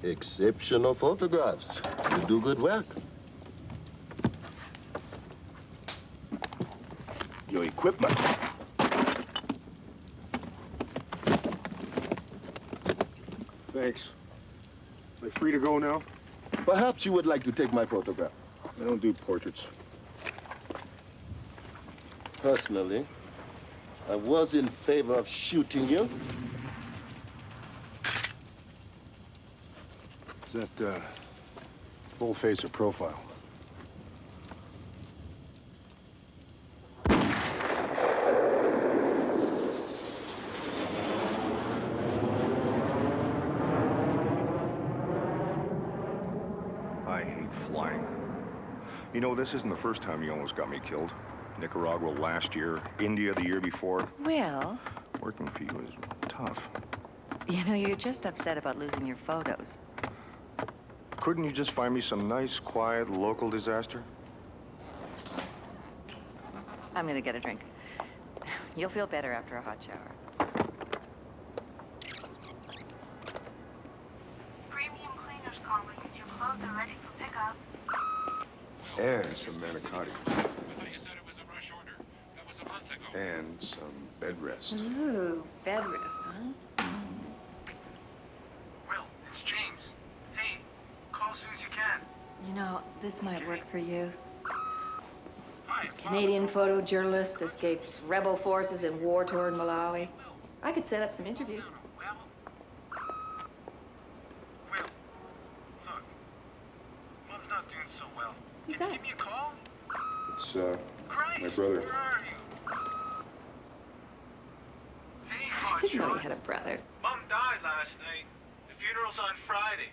Exceptional photographs. You do good work. Your equipment. Thanks. Am I free to go now? Perhaps you would like to take my photograph. I don't do portraits. Personally, I was in favor of shooting you. Is that, full face or profile? I hate flying. You know, this isn't the first time you almost got me killed. Nicaragua last year, India the year before. Well, Working for you is tough. you know, you're just upset about losing your photos. Couldn't you just find me some nice, quiet, local disaster? I'm gonna get a drink. You'll feel better after a hot shower. Premium cleaners calling. Your clothes are ready for pickup. And some manicotti. I thought you said it was a rush order. That was a month ago. And some bed rest. Ooh, bed rest, huh? Will, it's James. Hey, call soon as you can. You know, this might work for you. Hi. Canadian photojournalist escapes rebel forces in war-torn Malawi. I could set up some interviews. Will, look. Mom's not doing so well. Who's Can you that? give me a call? It's, Christ, my brother. where are you? Hey, I didn't know you Hotshot. had a brother. Mom died last night. The funeral's on Friday.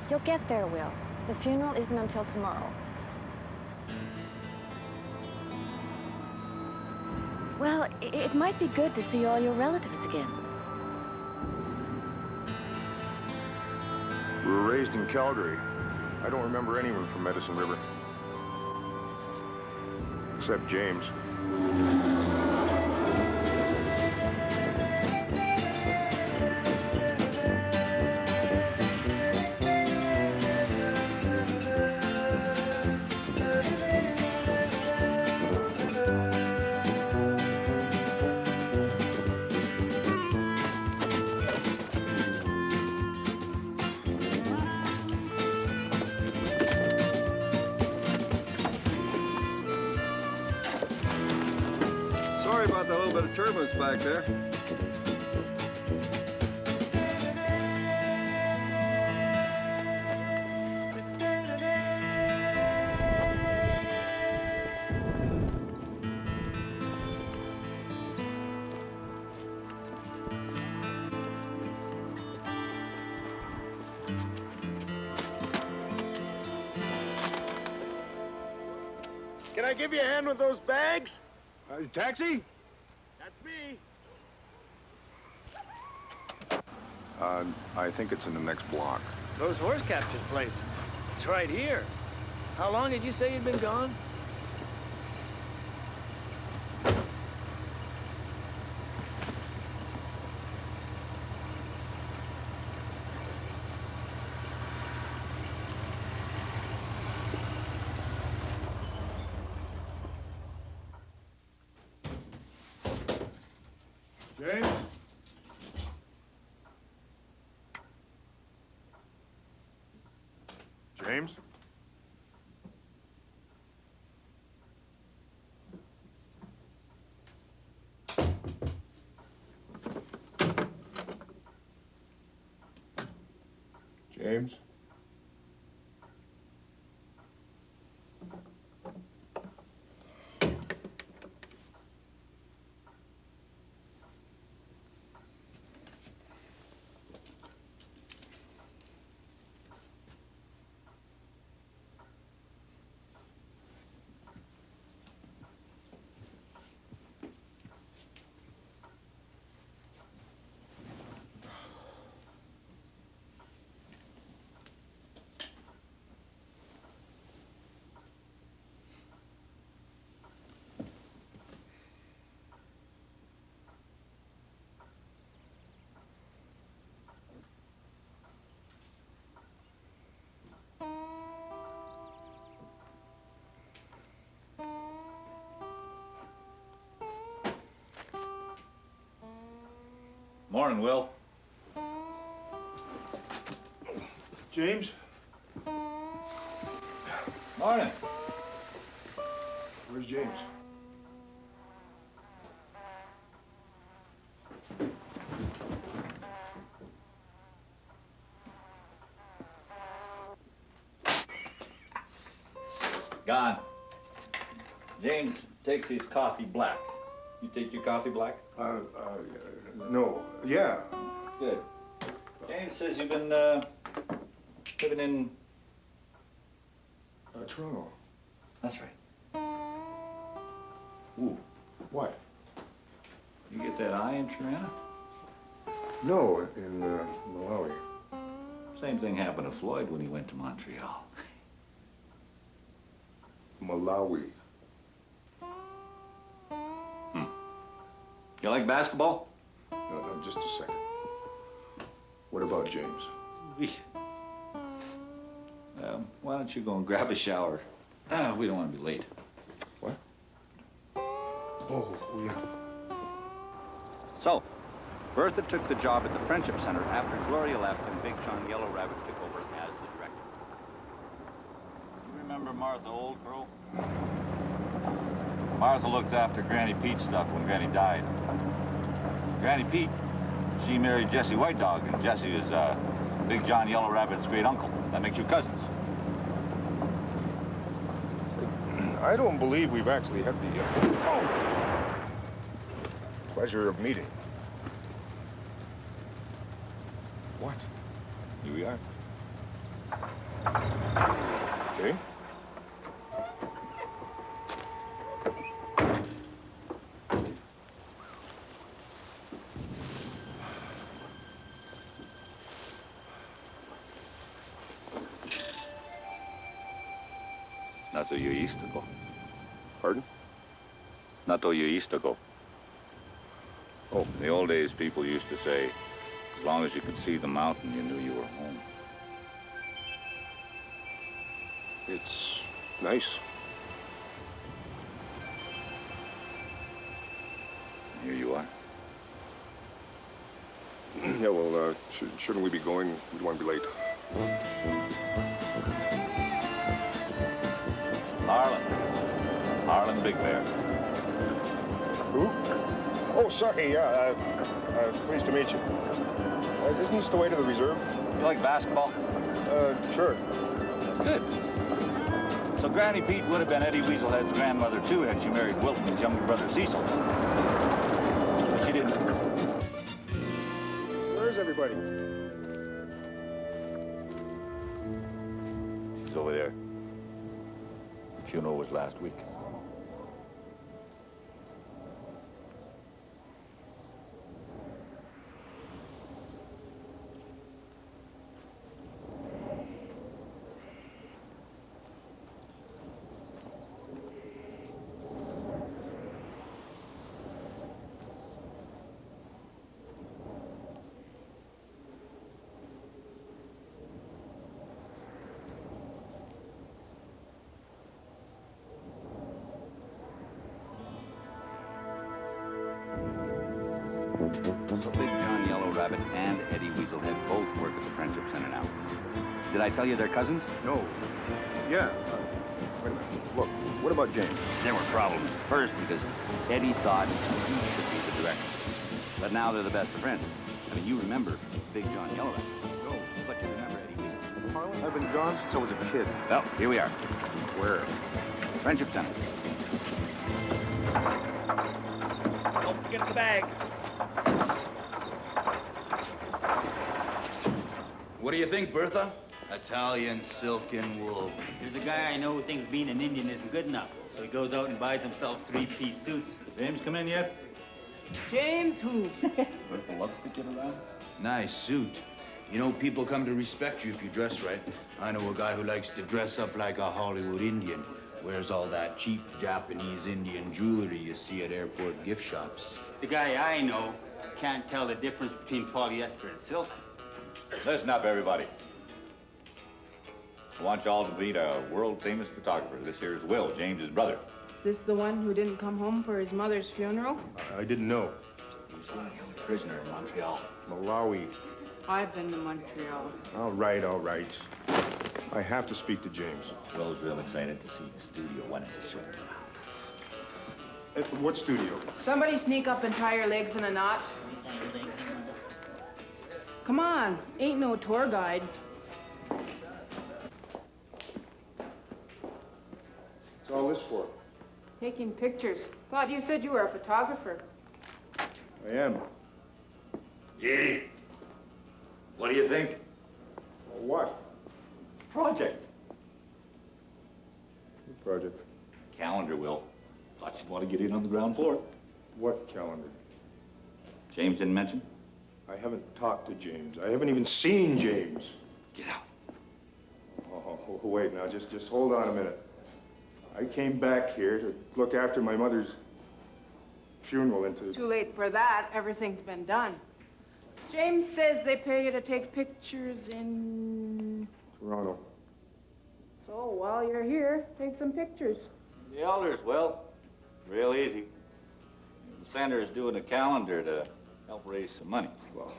You'll get there, Will. The funeral isn't until tomorrow. Well, it might be good to see all your relatives again. We were raised in Calgary. I don't remember anyone from Medicine River. Except James. Sorry about the little bit of turbulence back there. Can I give you a hand with those bags? Taxi? That's me. I think it's in the next block. Those horse captures place. It's right here. How long did you say you'd been gone? James? James? James? Morning, Will. James? Morning. Where's James? Gone. James takes his coffee black. You take your coffee black? No. Yeah. Good. James says you've been, living in... Toronto. That's right. Ooh. What? You get that eye in Toronto? No, in Malawi. Same thing happened to Floyd when he went to Montreal. Malawi. You like basketball? No, just a second. What about James? Why don't you go and grab a shower? We don't want to be late. What? Oh, yeah. So, Bertha took the job at the Friendship Center after Gloria left and Big John Yellow Rabbit took over as the director. You remember Martha Oldcrow? Martha looked after Granny Pete's stuff when Granny died. Granny Pete, she married Jesse White Dog, and Jesse is Big John Yellow Rabbit's great uncle. That makes you cousins. I don't believe we've actually had the pleasure of meeting. What? Here we are. Okay. Not to you used to go. Pardon? Not to you used to go. Oh. In the old days, people used to say, as long as you could see the mountain, you knew you were home. It's nice. Here you are. Yeah, well, shouldn't we be going? We don't want to be late. Harlan Big Bear. Who? Oh, sorry, yeah. Pleased to meet you. Isn't this the way to the reserve? You like basketball? Sure. Good. So Granny Pete would have been Eddie Weaselhead's grandmother, too, had she married Wilton's younger brother, Cecil. But she didn't. Where's everybody? She's over there. The funeral was last week. So Big John Yellow Rabbit and Eddie Weaselhead both work at the Friendship Center now. Did I tell you they're cousins? No. Yeah. Wait a minute. Look, what about James? There were problems at first because Eddie thought he should be the director. But now they're the best of friends. I mean, you remember Big John Yellow Rabbit. No. But you remember Eddie Weaselhead. Harlan? I've been gone since I was a kid. Well, here we are. Where? Friendship Center. Don't forget the bag. What do you think, Bertha? Italian silk and wool. There's a guy I know who thinks being an Indian isn't good enough, so he goes out and buys himself 3-piece suits. James come in yet? James who? Bertha loves to get around. Nice suit. You know, people come to respect you if you dress right. I know a guy who likes to dress up like a Hollywood Indian. Wears all that cheap Japanese Indian jewelry you see at airport gift shops. The guy I know can't tell the difference between polyester and silk. Listen up, everybody. I want you all to meet a world-famous photographer. This here's Will, James's brother. This the one who didn't come home for his mother's funeral? I didn't know. being held prisoner in Montreal. Malawi. I've been to Montreal. All right, all right. I have to speak to James. Will's real excited to see the studio when it's a show. What studio? Somebody sneak up and tie your legs in a knot. Come on, ain't no tour guide. What's all this for? Taking pictures. Thought you said you were a photographer. I am. Yee. What do you think? What? Project. What project? Calendar, Will. Thought you'd want to get in on the ground floor. What calendar? James didn't mention? I haven't talked to James. I haven't even seen James. Get out. Oh, wait now, just hold on a minute. I came back here to look after my mother's funeral and to... Too late for that. Everything's been done. James says they pay you to take pictures in... Toronto. So while you're here, take some pictures. The elders, Will. Real easy. The center is doing a calendar to help raise some money. Well,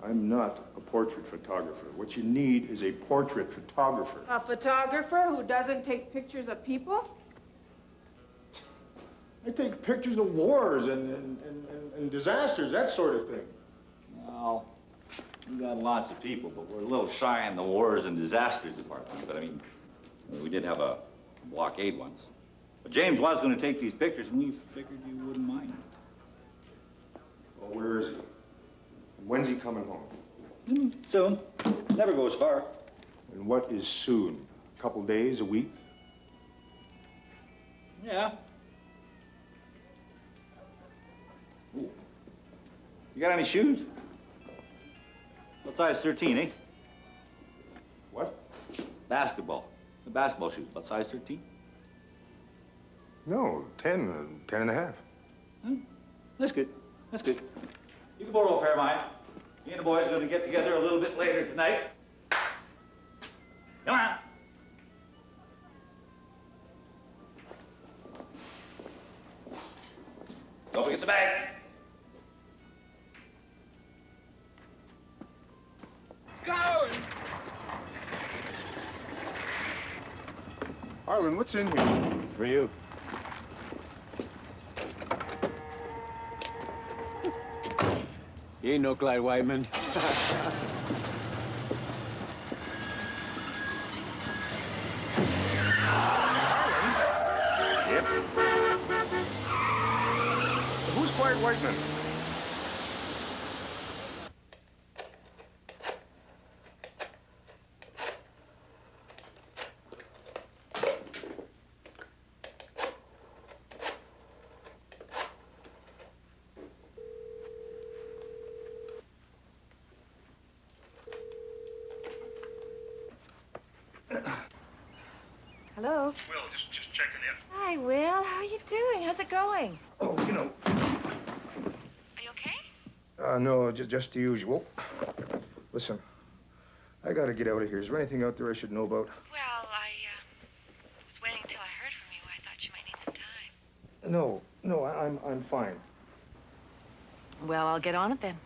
I'm not a portrait photographer. What you need is a portrait photographer. A photographer who doesn't take pictures of people? I take pictures of wars and disasters, that sort of thing. Well, we got lots of people, but we're a little shy in the wars and disasters department. But I mean, we did have a blockade once. But James was going to take these pictures, and we figured you wouldn't mind. Well, where is he? When's he coming home? Soon. Never goes far. And what is soon? A couple days, a week? Yeah. Ooh. You got any shoes? What size 13, eh? What? Basketball. The basketball shoes. What size 13? No, 10, 10 and a half. That's good. That's good. You can borrow a pair of mine. Me and the boys are going to get together a little bit later tonight. Come on. Don't forget the bag. Going! Arlen, what's in here? For you. You ain't no Clyde Whiteman. Yep. Who's Clyde Whiteman? Hello? Will, just checking in. Hi, Will. How are you doing? How's it going? Oh, you know. Are you okay? No, just the usual. Listen, I gotta get out of here. Is there anything out there I should know about? Well, I was waiting until I heard from you. I thought you might need some time. No, I'm fine. Well, I'll get on it then.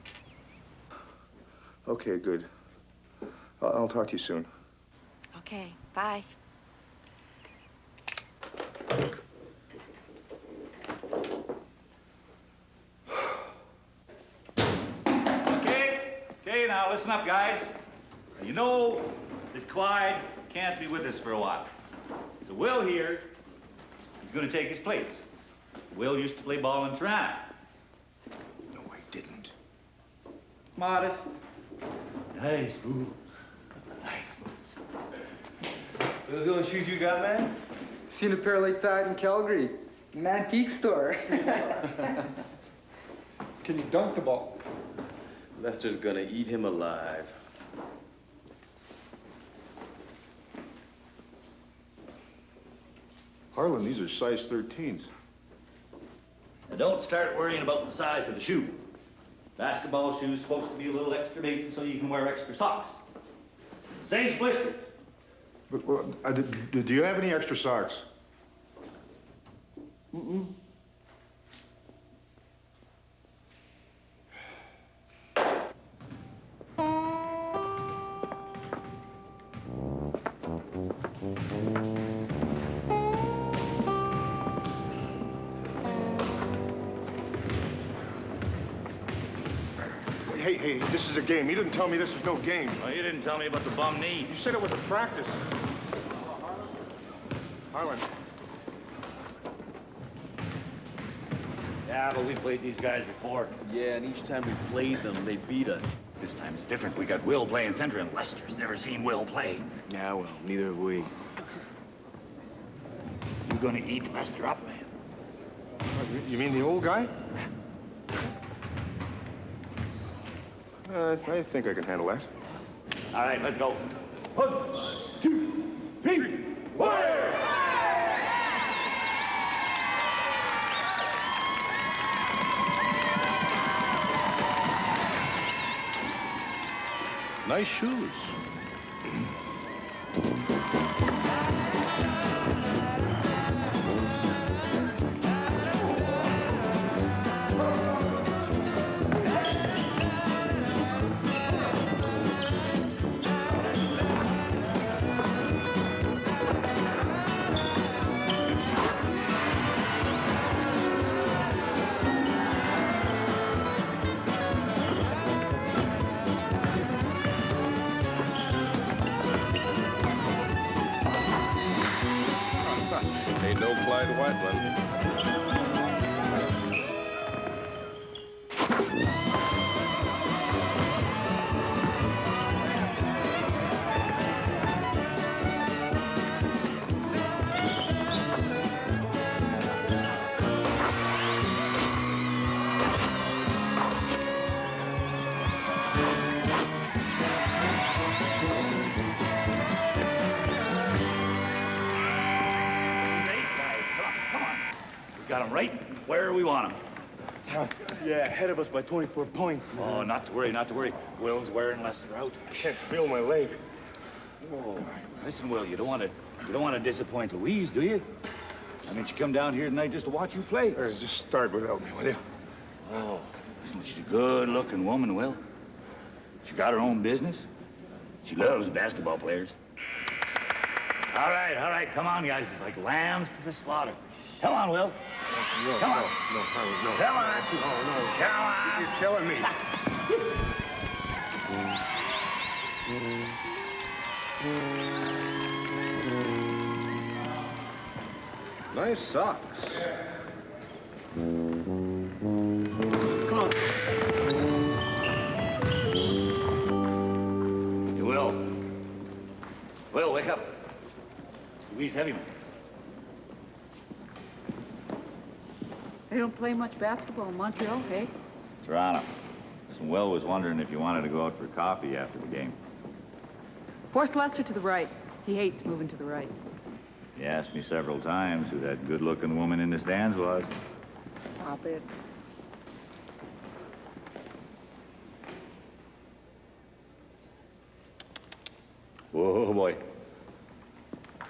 Okay, good. I'll talk to you soon. Okay, bye. Okay, now listen up, guys. You know that Clyde can't be with us for a while. So Will here, he's going to take his place. Will used to play ball in Toronto. No, I didn't. Modest. Nice move. Those the only shoes you got, man? Seen a pair like that in Calgary, an antique store. Can you dunk the ball? Lester's gonna eat him alive. Harlan, these are size 13s. Now don't start worrying about the size of the shoe. Basketball shoes supposed to be a little extra big so you can wear extra socks. Same blisters. But, do you have any extra socks? Mm-mm. Hey, this is a game. You didn't tell me this was no game. Well, you didn't tell me about the bum knee. You said it was a practice. Harlan. Yeah, but we played these guys before. Yeah, and each time we played them, they beat us. This time it's different. We got Will playing center, and Lester's never seen Will play. Yeah, well, neither have we. You're gonna eat Lester up, man. You mean the old guy? I think I can handle that. All right, let's go. 1, 2, 3, fire! Nice shoes. Ain't no Clyde Whiteman. Got him right where we want him. Yeah, ahead of us by 24 points. Man. Oh, not to worry, not to worry. Will's wearing Lester out. I can't feel my leg. Oh, listen, Will, you don't want to disappoint Louise, do you? I mean, she come down here tonight just to watch you play. Just start without me, will you? Oh, listen, she's a good-looking woman, Will. She got her own business. She loves basketball players. All right, come on, guys. It's like lambs to the slaughter. Come on, Will. No, come on. No, Harlan, no. Come on. No. Come on. You're killing me. Nice socks. Come on. Hey, Will. Will, wake up. Louise Heavyman. They don't play much basketball in Montreal, hey? Toronto. Listen, Will was wondering if you wanted to go out for coffee after the game. Force Lester to the right. He hates moving to the right. He asked me several times who that good-looking woman in the stands was. Stop it. Whoa, boy.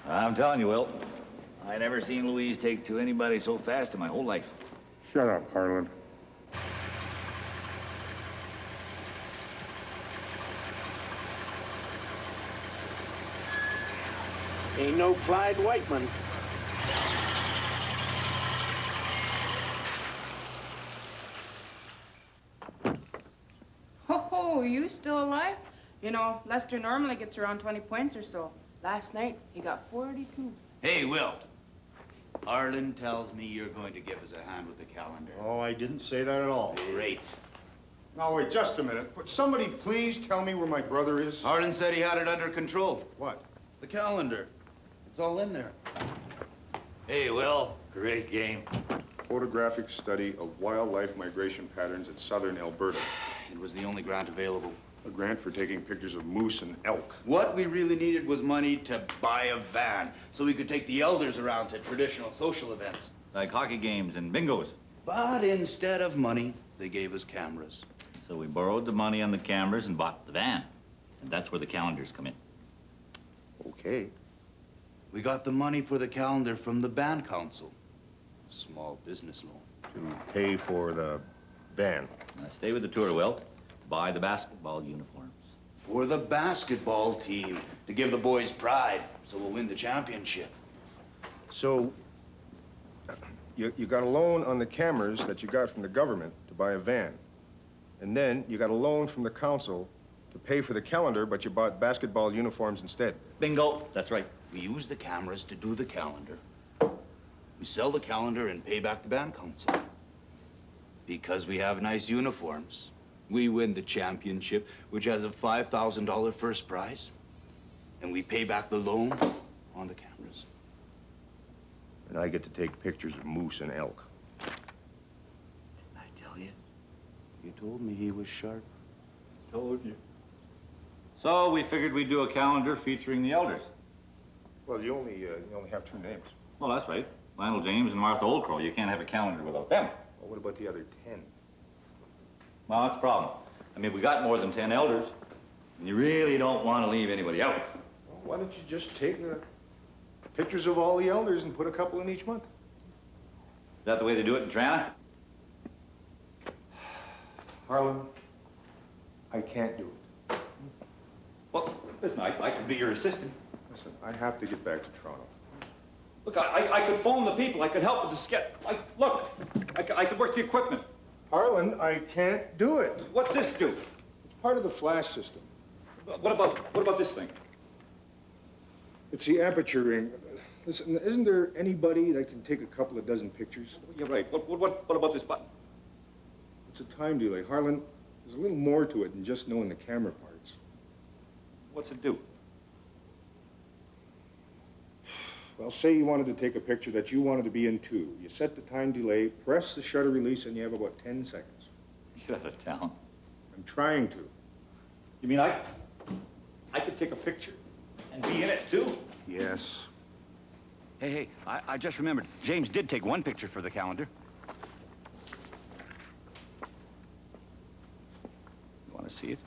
I'm telling you, Will, I never seen Louise take to anybody so fast in my whole life. Shut up, Harlan. Ain't no Clyde Whiteman. Ho, you still alive? You know, Lester normally gets around 20 points or so. Last night, he got 42. Hey, Will. Harlan tells me you're going to give us a hand with the calendar. Oh, I didn't say that at all. Great. Now, wait just a minute. Would somebody please tell me where my brother is? Harlan said he had it under control. What? The calendar. It's all in there. Hey, Will, great game. Photographic study of wildlife migration patterns in southern Alberta. It was the only grant available. A grant for taking pictures of moose and elk. What we really needed was money to buy a van so we could take the elders around to traditional social events. Like hockey games and bingos. But instead of money, they gave us cameras. So we borrowed the money on the cameras and bought the van. And that's where the calendars come in. Okay. We got the money for the calendar from the band council. A small business loan. To pay for the van. Now stay with the tour, Will. To buy the basketball uniforms. For the basketball team. To give the boys pride, so we'll win the championship. So, you got a loan on the cameras that you got from the government to buy a van. And then you got a loan from the council to pay for the calendar, but you bought basketball uniforms instead. Bingo. That's right. We use the cameras to do the calendar. We sell the calendar and pay back the band council. Because we have nice uniforms, we win the championship, which has a $5,000 first prize. And we pay back the loan on the cameras. And I get to take pictures of moose and elk. Didn't I tell you? You told me he was sharp. Told you. So we figured we'd do a calendar featuring the elders. Well, you only have 2 names. Well, that's right. Lionel James and Martha Oldcrow. You can't have a calendar without them. Well, what about the other 10? Well, that's a problem. I mean, we got more than 10 elders, and you really don't want to leave anybody out. Well, why don't you just take pictures of all the elders and put a couple in each month? Is that the way they do it in Trana? Harlan, I can't do it. Well, listen, I could be your assistant. Listen, I have to get back to Toronto. Look, I could phone the people. I could help with the sketch. Look, I could work the equipment. Harlan, I can't do it. What's this do? It's part of the flash system. What about this thing? It's the aperture ring. Listen, isn't there anybody that can take a couple of dozen pictures? Yeah, right. What about this button? It's a time delay. Harlan, there's a little more to it than just knowing the camera parts. What's it do? Well, say you wanted to take a picture that you wanted to be in too. You set the time delay, press the shutter release, and you have about 10 seconds. Get out of town. I'm trying to. You mean I could take a picture and be in it too? Yes. Hey, I just remembered. James did take one picture for the calendar. You want to see it?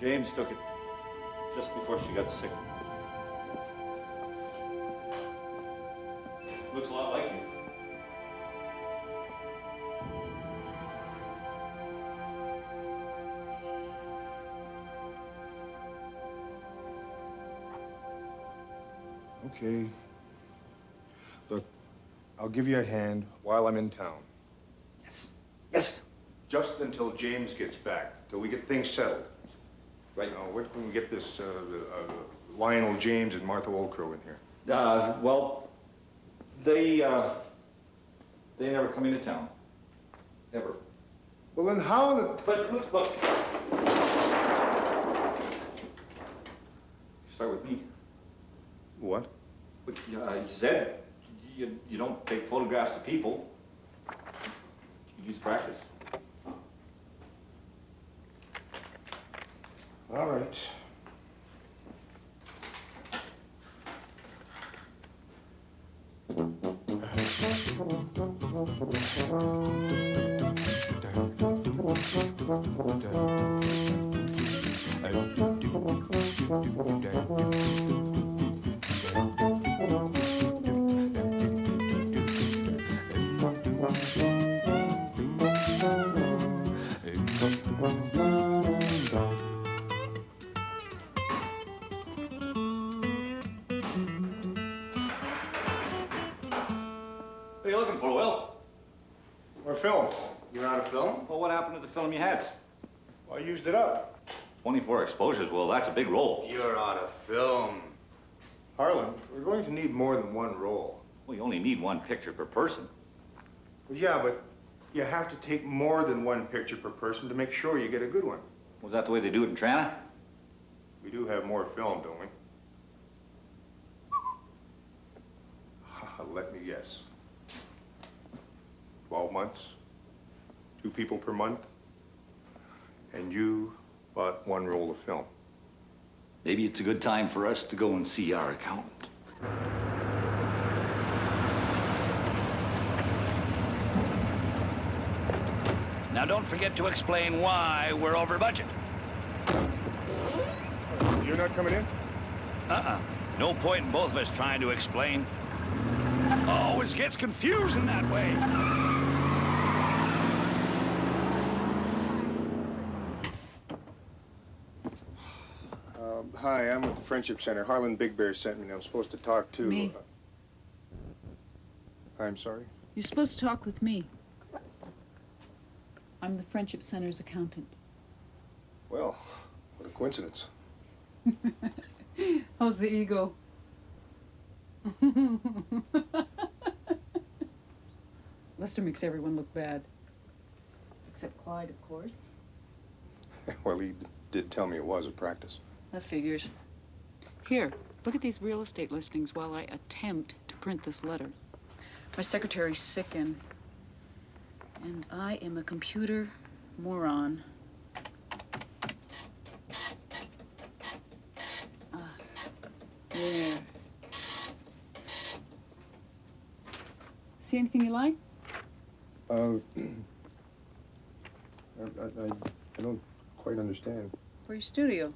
James took it just before she got sick. Looks a lot like you. Okay. Look, I'll give you a hand while I'm in town. Yes. Yes. Just until James gets back, till we get things settled. Right. Now, where can we get this Lionel James and Martha Oldcrow in here? Well, they never come into town. Ever. Well, then how the... But look. Start with me. What? But, you said you don't take photographs of people. You use practice. All right. What are you looking for, Will? More film. You're out of film? Well, what happened to the film you had? Well, I used it up. 24 exposures, Will. That's a big roll. You're out of film. Harlan, we're going to need more than one roll. Well, you only need one picture per person. Well, yeah, but you have to take more than one picture per person to make sure you get a good one. Was that the way they do it in Trana? We do have more film, don't we? Let me guess. 12 months, 2 people per month, and you bought 1 roll of film. Maybe it's a good time for us to go and see our accountant. Now, don't forget to explain why we're over budget. You're not coming in? No point in both of us trying to explain. Always gets confusing that way. Hi, I'm at the Friendship Center. Harlan Big Bear sent me. I'm supposed to talk to... Me. I'm sorry? You're supposed to talk with me. I'm the Friendship Center's accountant. Well, what a coincidence. How's the ego? Lester makes everyone look bad. Except Clyde, of course. Well, he did tell me it was a practice. That figures. Here, look at these real estate listings while I attempt to print this letter. My secretary's sick and I am a computer moron. There. See anything you like? I don't quite understand. For your studio.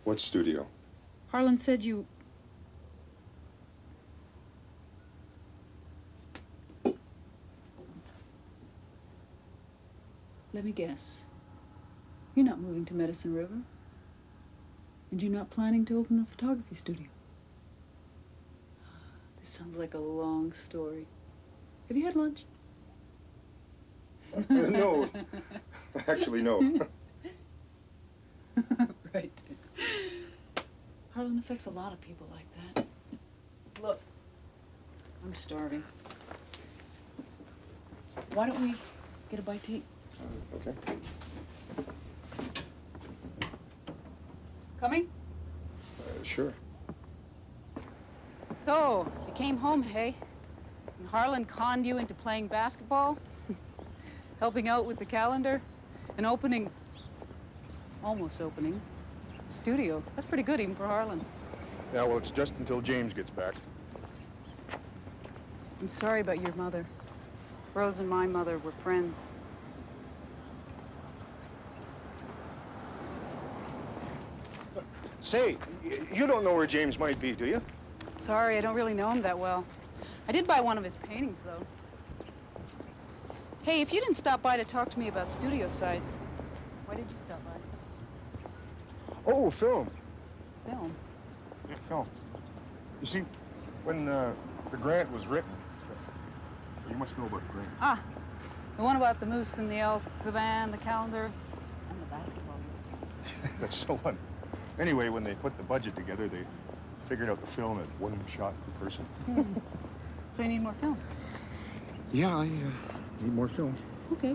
What studio? Harlan said you... Let me guess. You're not moving to Medicine River? And you're not planning to open a photography studio? This sounds like a long story. Have you had lunch? No. Actually, no. Right. Harlan affects a lot of people like that. Look, I'm starving. Why don't we get a bite to eat? Okay. Coming? Sure. So, you came home, hey? And Harlan conned you into playing basketball? Helping out with the calendar? And opening, almost opening, a studio. That's pretty good even for Harlan. Yeah, well, it's just until James gets back. I'm sorry about your mother. Rose and my mother were friends. Say, you don't know where James might be, do you? Sorry, I don't really know him that well. I did buy one of his paintings, though. Hey, if you didn't stop by to talk to me about studio sites, why did you stop by? Oh, film. Film? Yeah, film. You see, when the grant was written, you must know about the grant. Ah, the one about the moose and the elk, the band, the calendar, and the basketball. That's so one. Anyway, when they put the budget together, they figured out the film at one shot per person. So you need more film? Yeah, I need more film. Okay.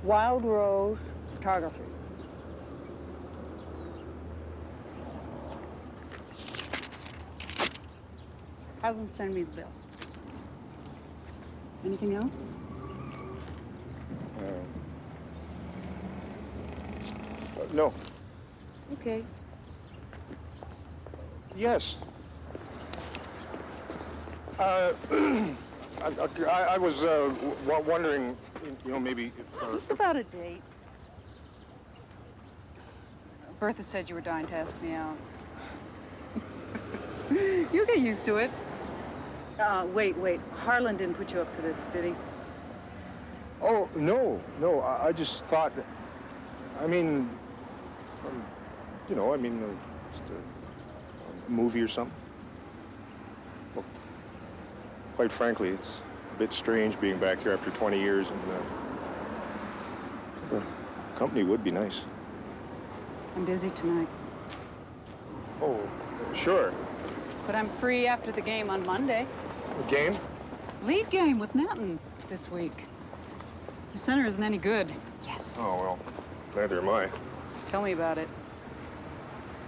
Wild Rose Photography. Have them send me the bill. Anything else? No. Okay. Yes. I was wondering, you know, maybe if... Is this about a date? Bertha said you were dying to ask me out. You get used to it. Wait. Harlan didn't put you up to this, did he? Oh, no. I just thought that... I mean... you know, just a movie or something. Well, quite frankly, it's a bit strange being back here after 20 years, and the company would be nice. I'm busy tonight. Oh, sure. But I'm free after the game on Monday. The game? League game with Manton this week. The center isn't any good. Yes. Oh, well, neither am I. Tell me about it.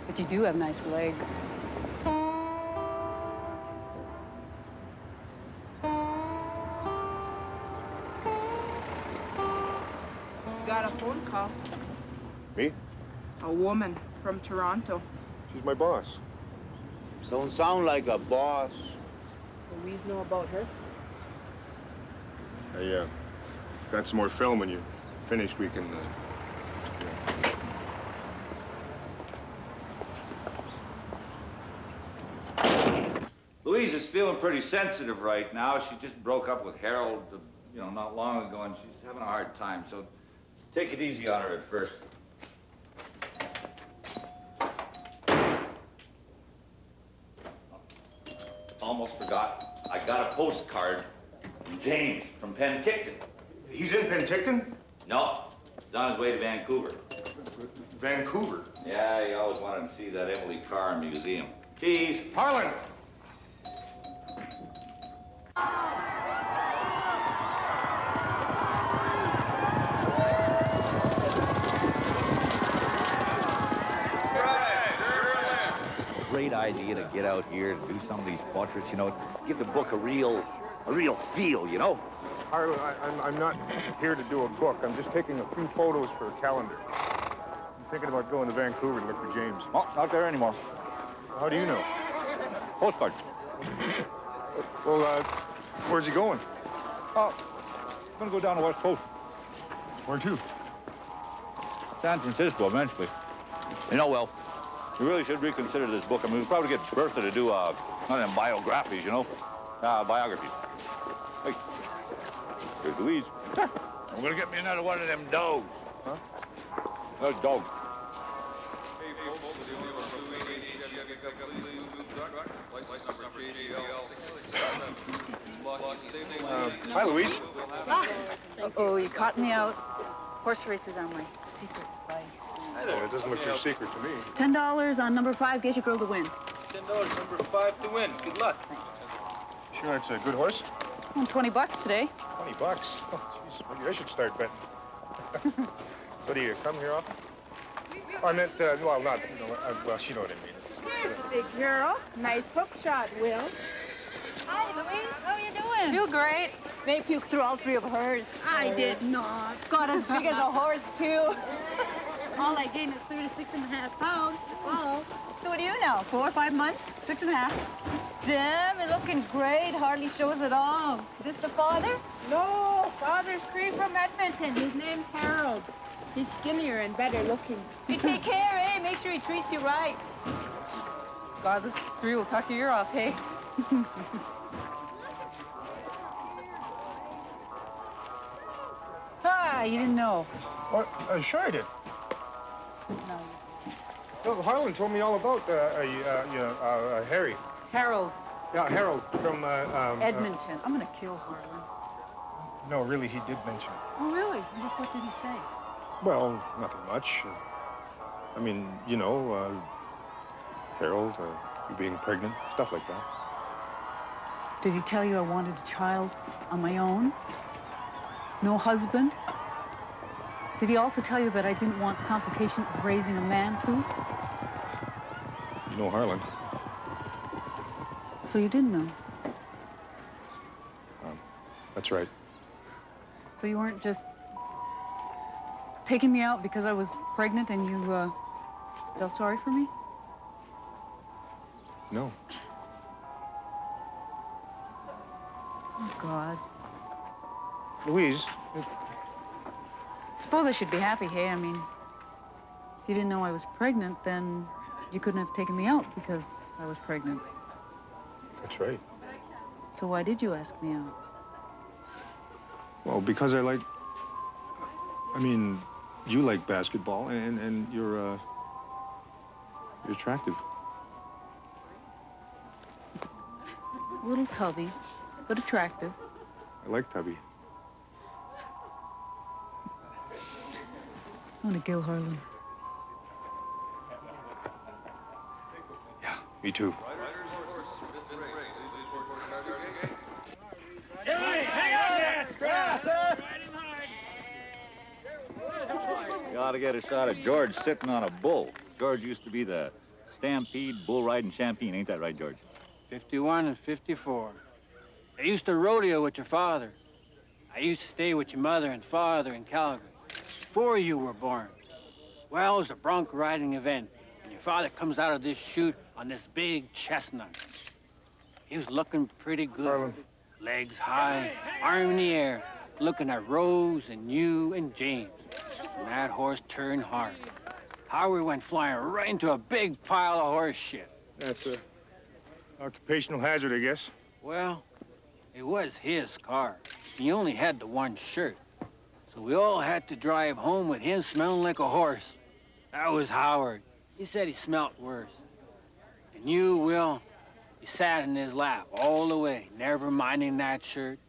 But you do have nice legs. Got a phone call. Me? A woman from Toronto. She's my boss. Don't sound like a boss. Louise know about her? I got some more film. When you finish, we can... Louise is feeling pretty sensitive right now. She just broke up with Harold, not long ago, and she's having a hard time. So take it easy on her at first. Almost forgot. I got a postcard from James from Penticton. He's in Penticton? No, he's on his way to Vancouver. Vancouver? Yeah, he always wanted to see that Emily Carr museum. Cheese. Harlan! Great idea to get out here and do some of these portraits, give the book a real feel, Harlan, I'm not here to do a book. I'm just taking a few photos for a calendar. I'm thinking about going to Vancouver to look for James. Oh, not there anymore. How do you know? Postcard. Well, where's he going? I'm gonna go down the West Coast. Where to? San Francisco, eventually. Well, you really should reconsider this book. I mean, we'll probably get Bertha to do, one of them biographies, biographies. Hey, here's Louise. I'm gonna get me another one of them dogs. Huh? Those dogs. Hi, Louise. Oh, you caught me out. Horse races are my secret vice. It doesn't look too secret to me. $10 on number 5, get your girl to win. $10, number 5 to win. Good luck. Sure, it's a good horse? $20 today. 20 bucks? Oh, jeez, maybe I should start betting. So do you come here often? I meant, well, not, well, you know what I mean. Here's the big girl. Nice hook shot, Will. Hi, Louise. How are you doing? Feel great. May puke through all 3 of hers. I did not. Got as big as a horse, too. All I gained is 36.5 pounds. That's all. So what do you know? 4 or 5 months? 6.5. Damn, you're looking great. Hardly shows at all. This the father? No, father's Greene from Edmonton. His name's Harold. He's skinnier and better looking. You take care, eh? Make sure he treats you right. God, this 3 will talk your ear off, hey? You didn't know. What? Sure I did. No, Harlan told me all about, Harry. Harold. Yeah, Harold from, Edmonton. I'm gonna kill Harlan. No, really, he did mention it. Oh, really? Just what did he say? Well, nothing much. I mean, Harold, you being pregnant, stuff like that. Did he tell you I wanted a child on my own? No husband? Did he also tell you that I didn't want the complication of raising a man, too? You know Harlan. So you didn't know? That's right. So you weren't just taking me out because I was pregnant and you, felt sorry for me? No. Oh, God. Louise. Suppose I should be happy, hey? I mean, if you didn't know I was pregnant, then you couldn't have taken me out because I was pregnant. That's right. So why did you ask me out? Well, because I mean, you like basketball, and you're attractive. A little tubby, but attractive. I like Tubby. I want to kill Harlan. Yeah, me too. You ought to get a shot of George sitting on a bull. George used to be the Stampede bull riding champion. Ain't that right, George? 51 and 54. I used to rodeo with your father. I used to stay with your mother and father in Calgary before you were born. Well, it was a bronc riding event, and your father comes out of this chute on this big chestnut. He was looking pretty good. Harlan. Legs high, arm in the air, looking at Rose and you and James. And that horse turned hard. Howard went flying right into a big pile of horse shit. That's Occupational hazard, I guess. Well, it was his car. He only had the one shirt. So we all had to drive home with him smelling like a horse. That was Howard. He said he smelt worse. And you, Will, you sat in his lap all the way, never minding that shirt,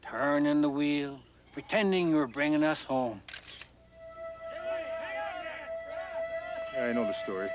turning the wheel, pretending you were bringing us home. Yeah, I know the story.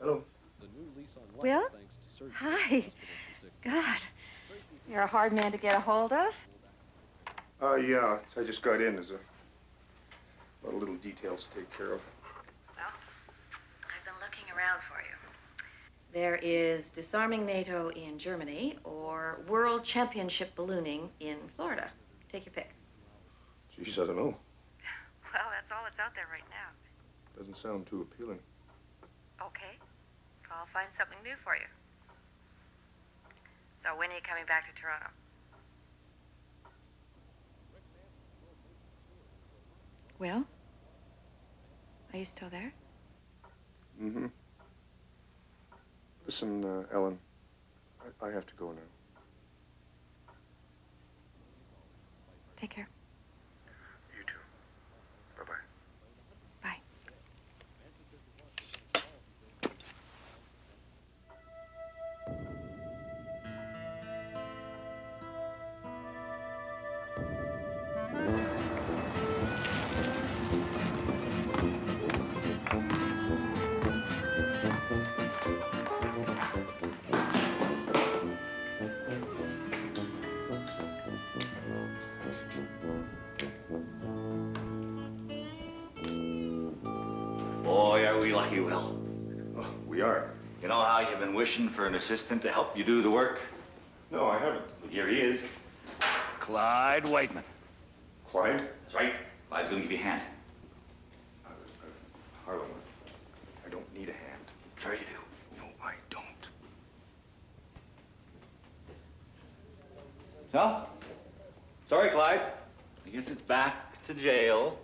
Hello. Will? Hi. God, you're a hard man to get a hold of. Yeah, I just got in. There's a lot of little details to take care of. Well, I've been looking around for you. There is disarming NATO in Germany or World Championship ballooning in Florida. Take your pick. Geez, I don't know. Well, that's all that's out there right now. Doesn't sound too appealing. Okay. I'll find something new for you. So when are you coming back to Toronto? Will? Are you still there? Mm-hmm. Listen, Ellen, I have to go now. Take care. You too. Bye-bye. Bye. Boy, are we lucky, Will. Oh, we are. You know how you've been wishing for an assistant to help you do the work? No, I haven't. Well, here he is. Clyde Whiteman. Clyde? That's right. Clyde's gonna give you a hand. Harlan, I don't need a hand. Sure you do. No, I don't. No? Sorry, Clyde. I guess it's back to jail.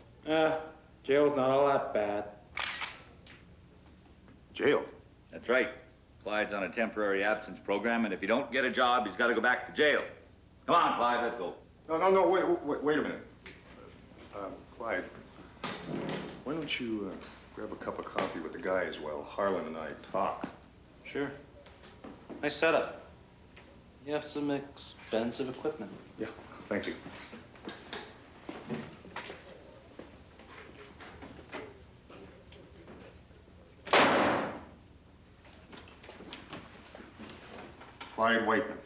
Jail's not all that bad. Jail? That's right. Clyde's on a temporary absence program, and if he don't get a job, he's got to go back to jail. Come on, Clyde, let's go. No, wait a minute. Clyde, why don't you grab a cup of coffee with the guys while Harlan and I talk? Sure. Nice setup. You have some expensive equipment. Yeah, thank you. Clyde Whiteman,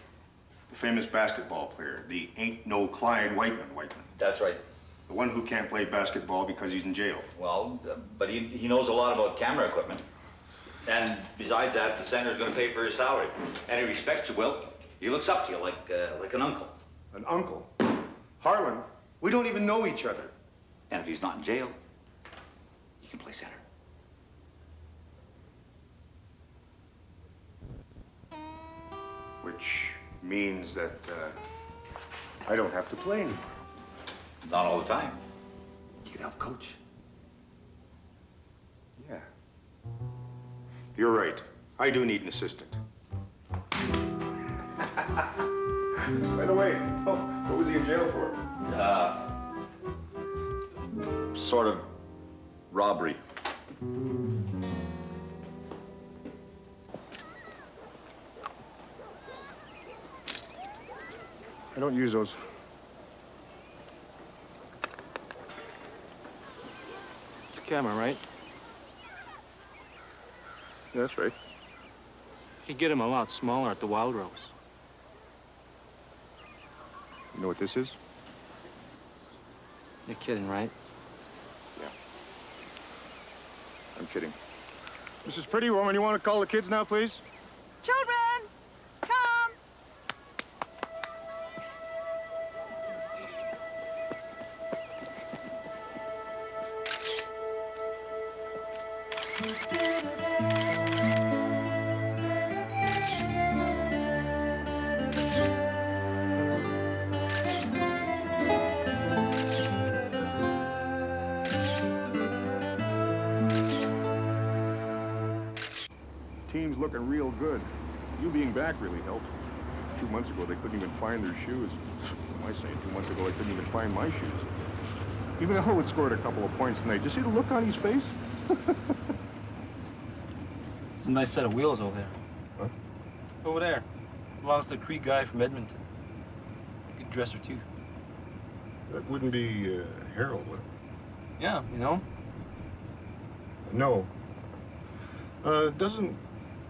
the famous basketball player. The ain't no Clyde Whiteman. That's right. The one who can't play basketball because he's in jail. Well, but he knows a lot about camera equipment. And besides that, the center's going to pay for his salary. And he respects you, Will. He looks up to you like an uncle. An uncle? Harlan, we don't even know each other. And if he's not in jail, he can play center. Which means that I don't have to play anymore. Not all the time. You can help coach. Yeah. You're right. I do need an assistant. By the way, what was he in jail for? Sort of robbery. I don't use those. It's a camera, right? Yeah, that's right. You could get him a lot smaller at the Wild Rose. You know what this is? You're kidding, right? Yeah. I'm kidding. Mrs. Pretty Woman, you want to call the kids now, please? Children, come! Team's looking real good. You being back really helped. 2 months ago, they couldn't even find their shoes. What am I saying? 2 months ago, they couldn't even find my shoes. Even Elwood scored a couple of points tonight. Did you see the look on his face? It's a nice set of wheels over there. Huh? Over there. Belongs to a Cree guy from Edmonton. Good dresser, too. That wouldn't be Harold, would it? Yeah, you know? No. Doesn't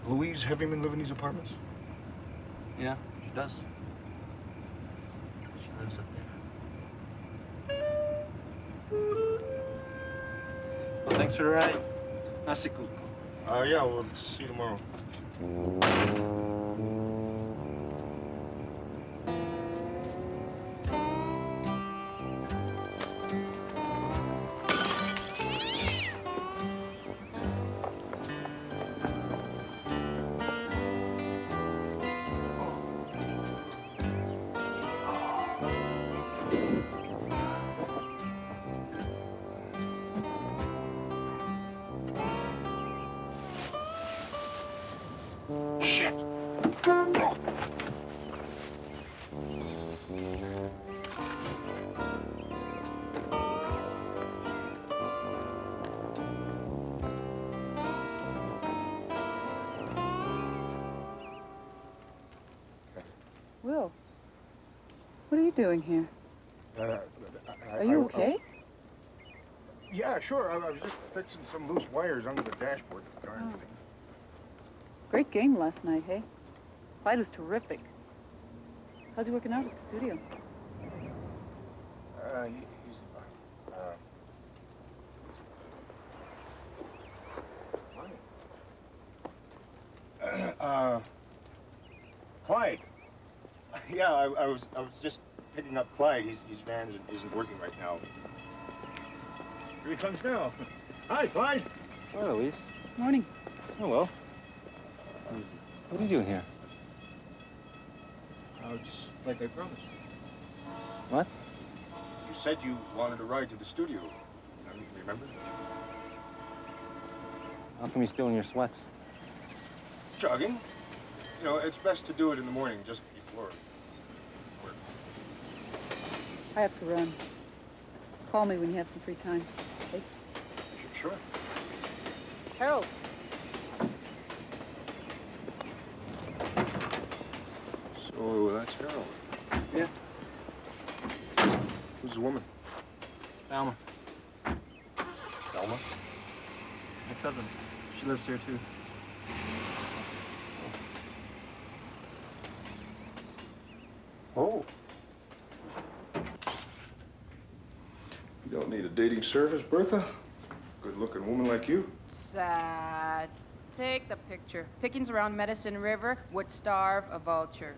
Louise Heavyman live in these apartments? Yeah, she does. She lives up there. Well, thanks for the ride. Merci beaucoup. Yeah, we'll see you tomorrow. Shit. Will, what are you doing here? Are you okay? Yeah, sure. I was just fixing some loose wires under the dashboard of the car. Oh. Great game last night, hey? Fight was terrific. How's he working out at the studio? Clyde. Yeah, I was just picking up Clyde. His van isn't working right now. Here he comes now. Hi, Clyde. Hello, Louise. Morning. Oh, well. What are you doing here? Just like I promised. What? You said you wanted a ride to the studio. Remember? How come you're still in your sweats? Jogging. You know, it's best to do it in the morning, just before work. I have to run. Call me when you have some free time, okay? Sure. Harold. So that's Harold. Yeah. Who's the woman? Alma. Alma? My cousin. She lives here, too. Oh. You don't need a dating service, Bertha? Good-looking woman like you. Sad. Take the picture. Pickings around Medicine River would starve a vulture.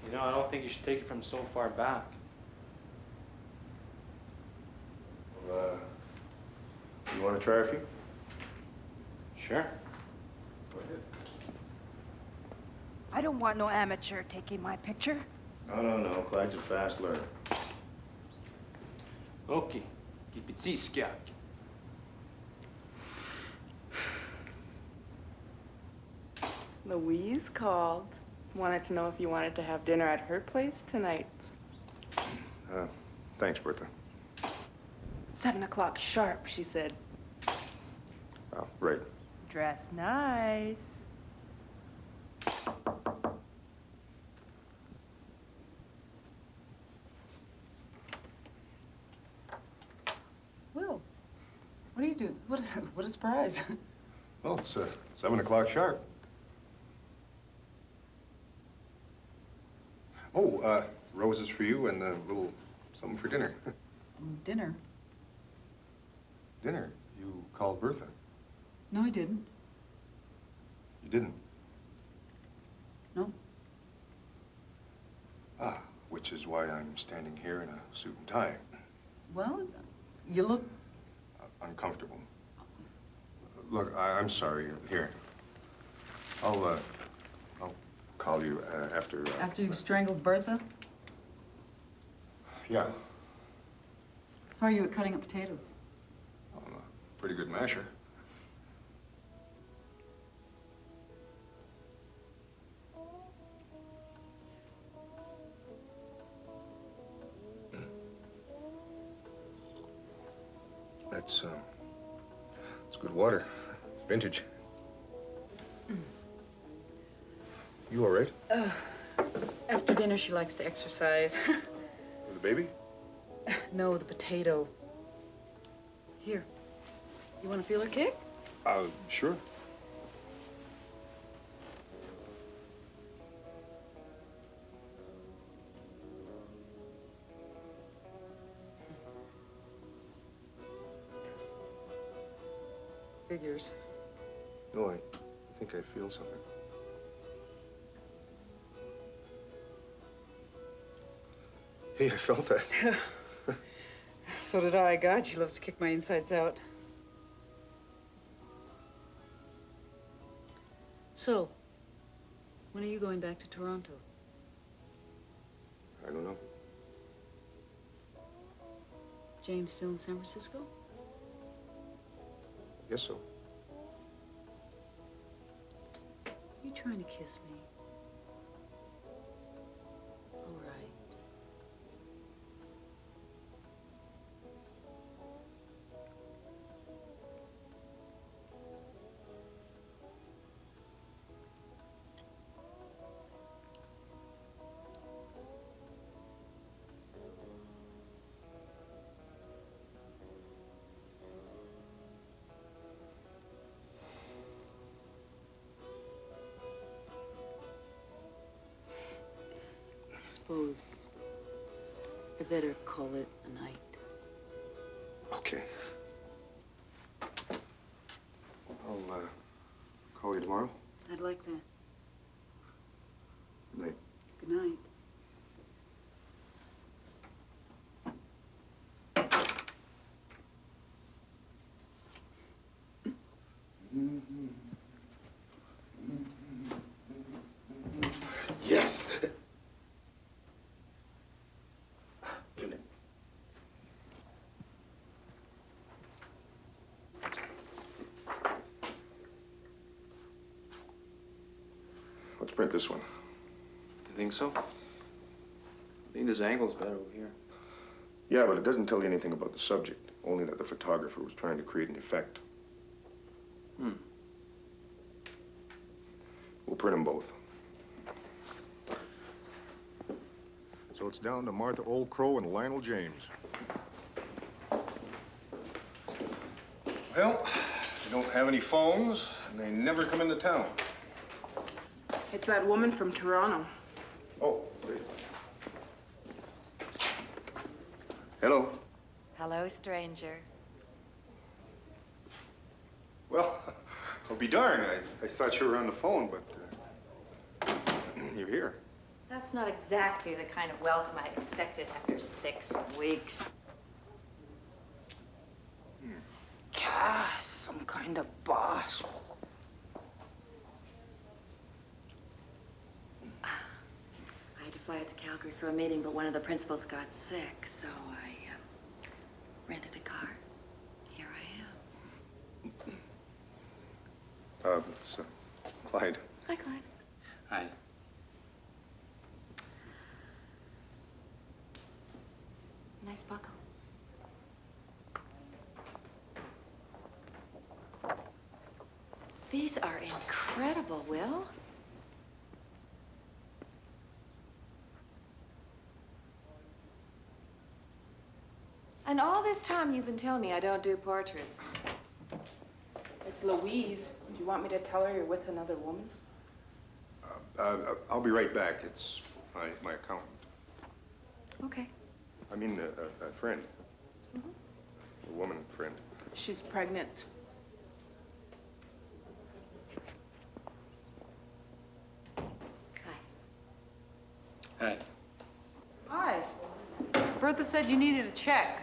You know, I don't think you should take it from so far back. Well, you want to try a few? Sure. Go ahead. I don't want no amateur taking my picture. No. Clyde's a fast learner. Okay. Keep it easy, Louise called. Wanted to know if you wanted to have dinner at her place tonight. Thanks, Bertha. 7 o'clock sharp, she said. Oh, right. Dress nice. Will, what are you doing? What a surprise. Well, it's 7 o'clock sharp. Oh, Roses for you and a little something for dinner. Dinner? Dinner? You called Bertha. No, I didn't. You didn't? No. Ah, which is why I'm standing here in a suit and tie. Well, you look... Uncomfortable. Look, I'm sorry. Here. I'll call you after... After you've strangled Bertha? Yeah. How are you at cutting up potatoes? I'm a pretty good masher. It's good water. Vintage. You all right? After dinner, she likes to exercise. With the baby? No, the potato. Here. You want to feel her kick? Sure. Figures. No, I think I feel something. Hey, I felt that. So did I. God, she loves to kick my insides out. So, when are you going back to Toronto? I don't know. James still in San Francisco? Guess so. You trying to kiss me? All right. I suppose I better call it a night. Okay. I'll call you tomorrow. I'd like that. Good night. Good night. Yes! Let's print this one. You think so? I think this angle's better over here. Yeah, but it doesn't tell you anything about the subject, only that the photographer was trying to create an effect. We'll print them both. So it's down to Martha Old Crow and Lionel James. Well, they don't have any phones, and they never come into town. It's that woman from Toronto. Oh, great. Hello. Hello, stranger. Well, I'll be darned. I thought you were on the phone, but you're here. That's not exactly the kind of welcome I expected after 6 weeks. Yeah, some kind of boss. I had to fly out to Calgary for a meeting, but one of the principals got sick, so I rented a car. Here I am. It's Clyde. Hi, Clyde. Hi. Nice buckle. These are incredible, Will. And all this time you've been telling me I don't do portraits. It's Louise. Do you want me to tell her you're with another woman? I'll be right back. It's my accountant. Okay. I mean, a friend. A woman friend. She's pregnant. Hi. Hi. Bertha said you needed a check.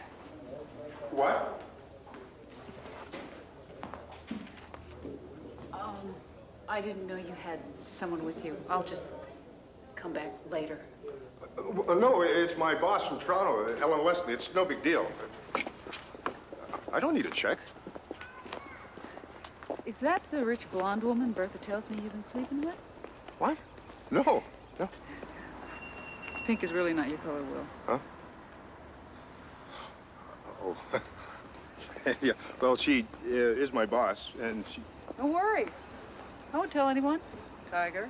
What? I didn't know you had someone with you. I'll just come back later. No, it's my boss from Toronto, Ellen Leslie. It's no big deal. I don't need a check. Is that the rich blonde woman Bertha tells me you've been sleeping with? What? No, no. Pink is really not your color, Will. Huh? Oh. Yeah, well, she is my boss, and she... Don't worry. I won't tell anyone. Tiger.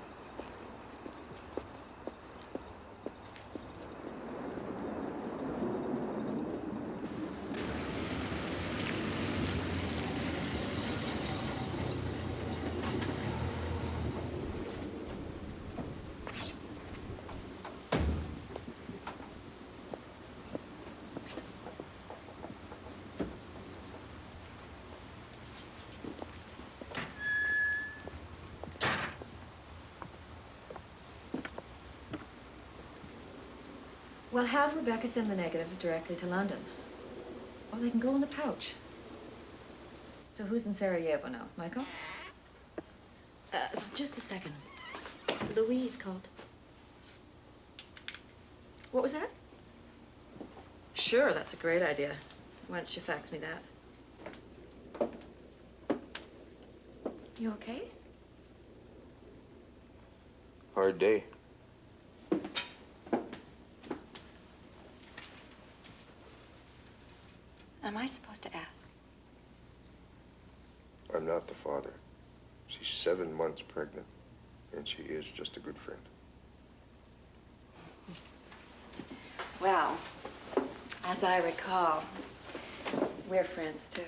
Well, have Rebecca send the negatives directly to London. Or they can go in the pouch. So who's in Sarajevo now? Michael? Just a second. Louise called. What was that? Sure, that's a great idea. Why don't you fax me that? You okay? Hard day. Am I supposed to ask? I'm not the father. She's 7 months pregnant, and she is just a good friend. Well, as I recall, we're friends too.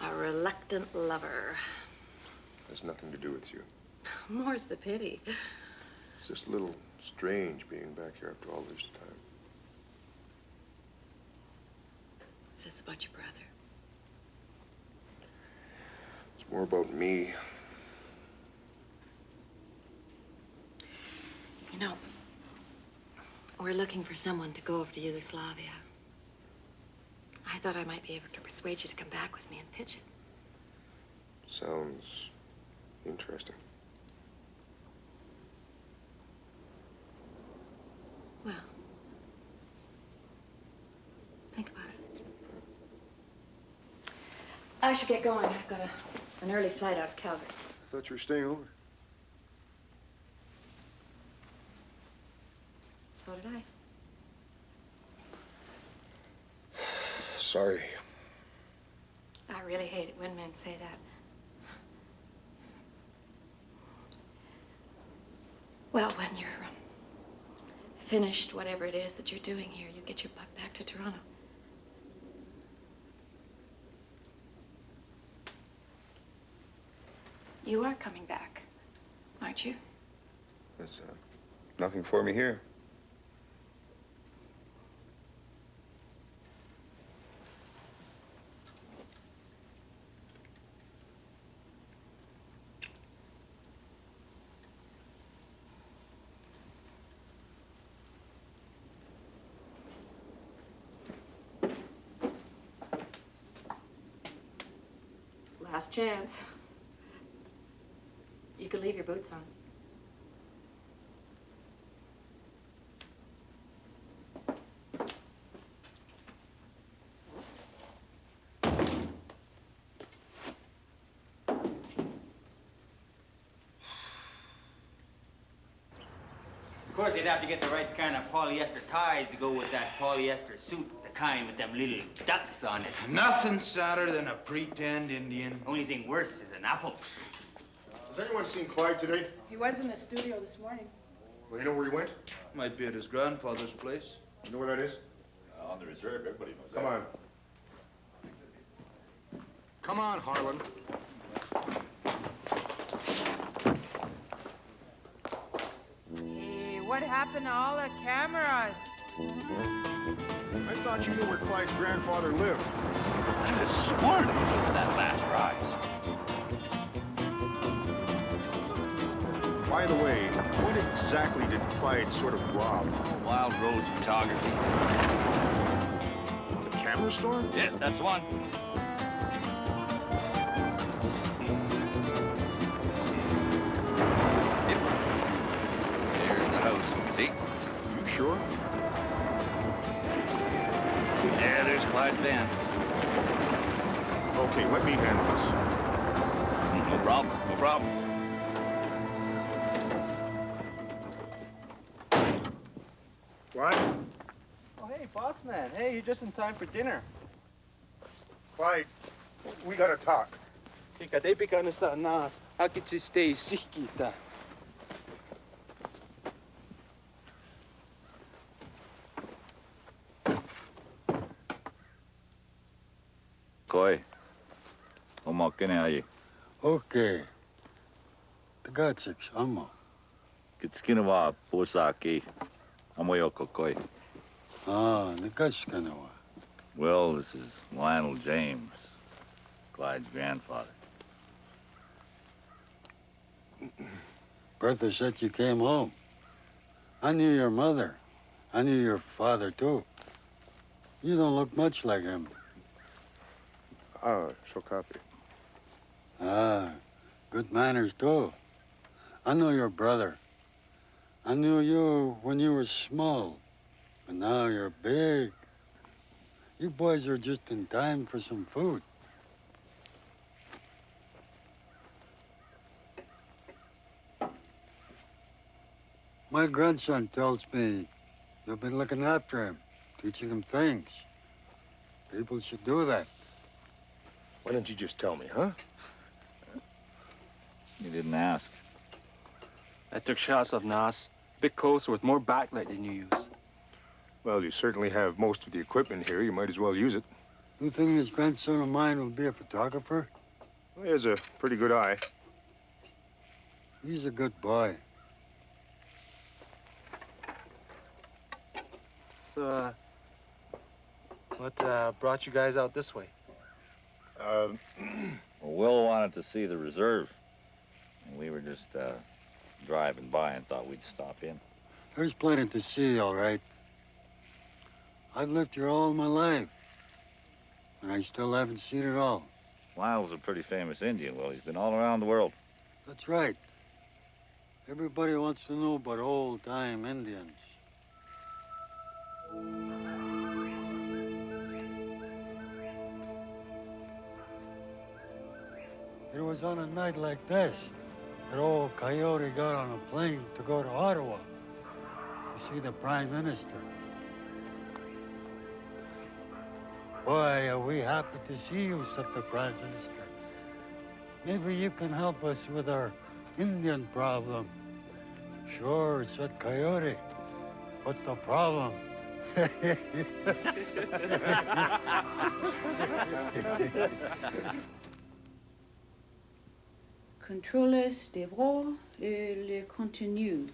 A reluctant lover. Has nothing to do with you. More's the pity. It's just a little strange being back here after all this time. Is this about your brother? It's more about me. You know, we're looking for someone to go over to Yugoslavia. I thought I might be able to persuade you to come back with me and pitch it. Sounds interesting. Well, think about it. I should get going. I've got an early flight out of Calgary. I thought you were staying over. So did I. Sorry. I really hate it when men say that. Well, when you're finished whatever it is that you're doing here, you get your butt back to Toronto. You are coming back, aren't you? There's nothing for me here. Last chance. You could leave your boots on. Of course, you'd have to get the right kind of polyester ties to go with that polyester suit, the kind with them little ducks on it. Nothing sadder than a pretend Indian. Only thing worse is an apple. Has anyone seen Clyde today? He was in the studio this morning. Well, you know where he went? Might be at his grandfather's place. You know where that is? On the reserve, everybody knows Come that. on. Come on, Harlan. Hey, what happened to all the cameras? I thought you knew where Clyde's grandfather lived. I was sworn it was over that last rise. By the way, what exactly did Clyde sort of rob? Wild Rose Photography. The camera store? Yeah, that's the one. Yep. There's the house. See? You sure? Yeah, there's Clyde's van. Okay, let me handle this. No problem. No problem. What? Oh, hey, boss man. Hey, you're just in time for dinner. Clyde, we gotta talk. Fíjate picando esta nas. How could you stay chiquita? Koi. Omakene Okay. Tagatsik, amo. Kitskinawa Posaki. Amoyoko Koi. Ah, Nagashkanawa. Well, this is Lionel James, Clyde's grandfather. Bertha said you came home. I knew your mother. I knew your father, too. You don't look much like him. Oh, so copy. Ah, good manners, too. I know your brother. I knew you when you were small, but now you're big. You boys are just in time for some food. My grandson tells me you've been looking after him, teaching him things. People should do that. Why didn't you just tell me, huh? You didn't ask. I took shots of Nas. Bit closer with more backlight than you use. Well, you certainly have most of the equipment here. You might as well use it. You think this grandson of mine will be a photographer? Well, he has a pretty good eye. He's a good boy. So, what brought you guys out this way? Well, Will wanted to see the reserve. And we were just driving by and thought we'd stop in. There's plenty to see, all right. I've lived here all my life, and I still haven't seen it all. Lyle's a pretty famous Indian. Well, he's been all around the world. That's right. Everybody wants to know about old-time Indians. It was on a night like this that old Coyote got on a plane to go to Ottawa to see the Prime Minister. Boy, are we happy to see you, said the Prime Minister. Maybe you can help us with our Indian problem. Sure, said Coyote. What's the problem? Contrôler des bras et le contenu.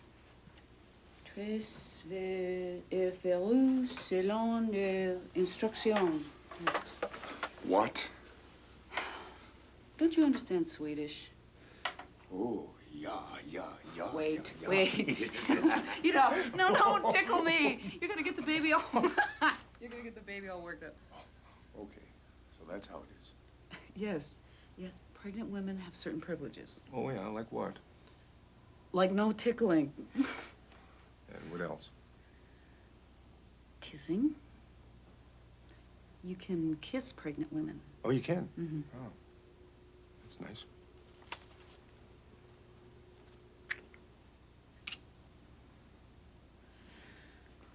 Très verrou selon les instructions. What? Don't you understand Swedish? Oh, yeah. Wait. You know, no, tickle me. You're gonna get the baby all. You're gonna get the baby all worked up. Okay, so that's how it is. Yes. Pregnant women have certain privileges. Oh, yeah, like what? Like no tickling. And what else? Kissing. You can kiss pregnant women. Oh, you can? Mm-hmm. Oh, that's nice.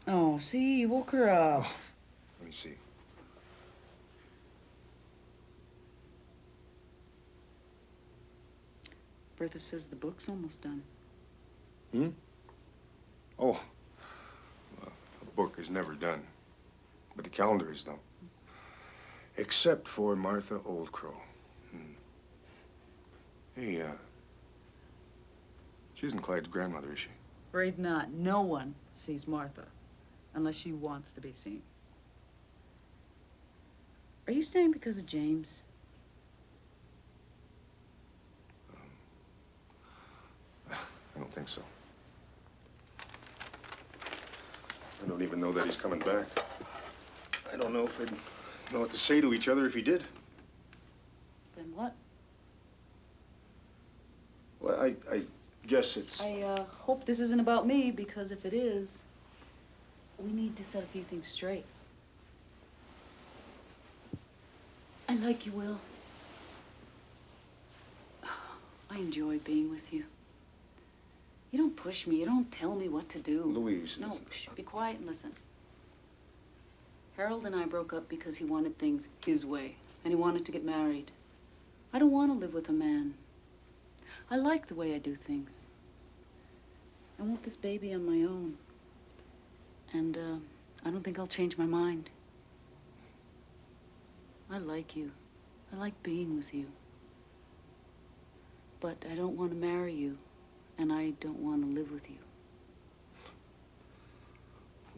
Oh, see, you woke her up. Oh, let me see. Bertha says the book's almost done. Hmm? Oh, well, a book is never done. But the calendar is, though. Except for Martha Oldcrow. Hey, she isn't Clyde's grandmother, is she? Afraid not. No one sees Martha unless she wants to be seen. Are you staying because of James? I don't think so. I don't even know that he's coming back. I don't know if I'd know what to say to each other if he did. Then what? Well, I guess it's... I hope this isn't about me, because if it is, we need to set a few things straight. I like you, Will. I enjoy being with you. You don't push me. You don't tell me what to do. Louise. No, shh, be quiet and listen. Harold and I broke up because he wanted things his way, and he wanted to get married. I don't want to live with a man. I like the way I do things. I want this baby on my own. And, I don't think I'll change my mind. I like you. I like being with you. But I don't want to marry you, and I don't want to live with you.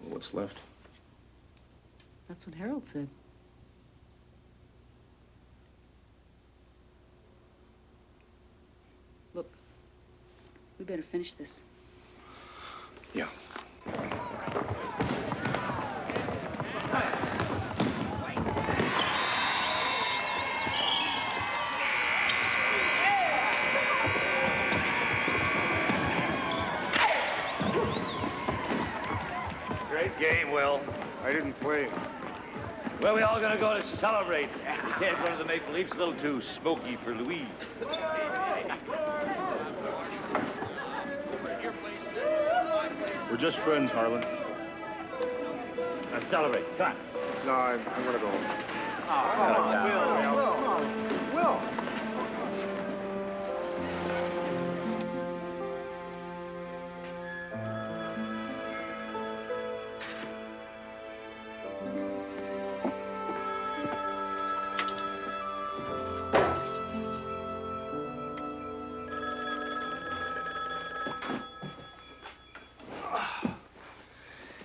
What's left? That's what Harold said. Look, we better finish this. Yeah. Great game, Will. I didn't play. Well, we all gonna go to celebrate. We can't go to the Maple Leafs. A little too smoky for Louise. We're just friends, Harlan. Let's celebrate. Come on. No, I'm gonna go home. Will.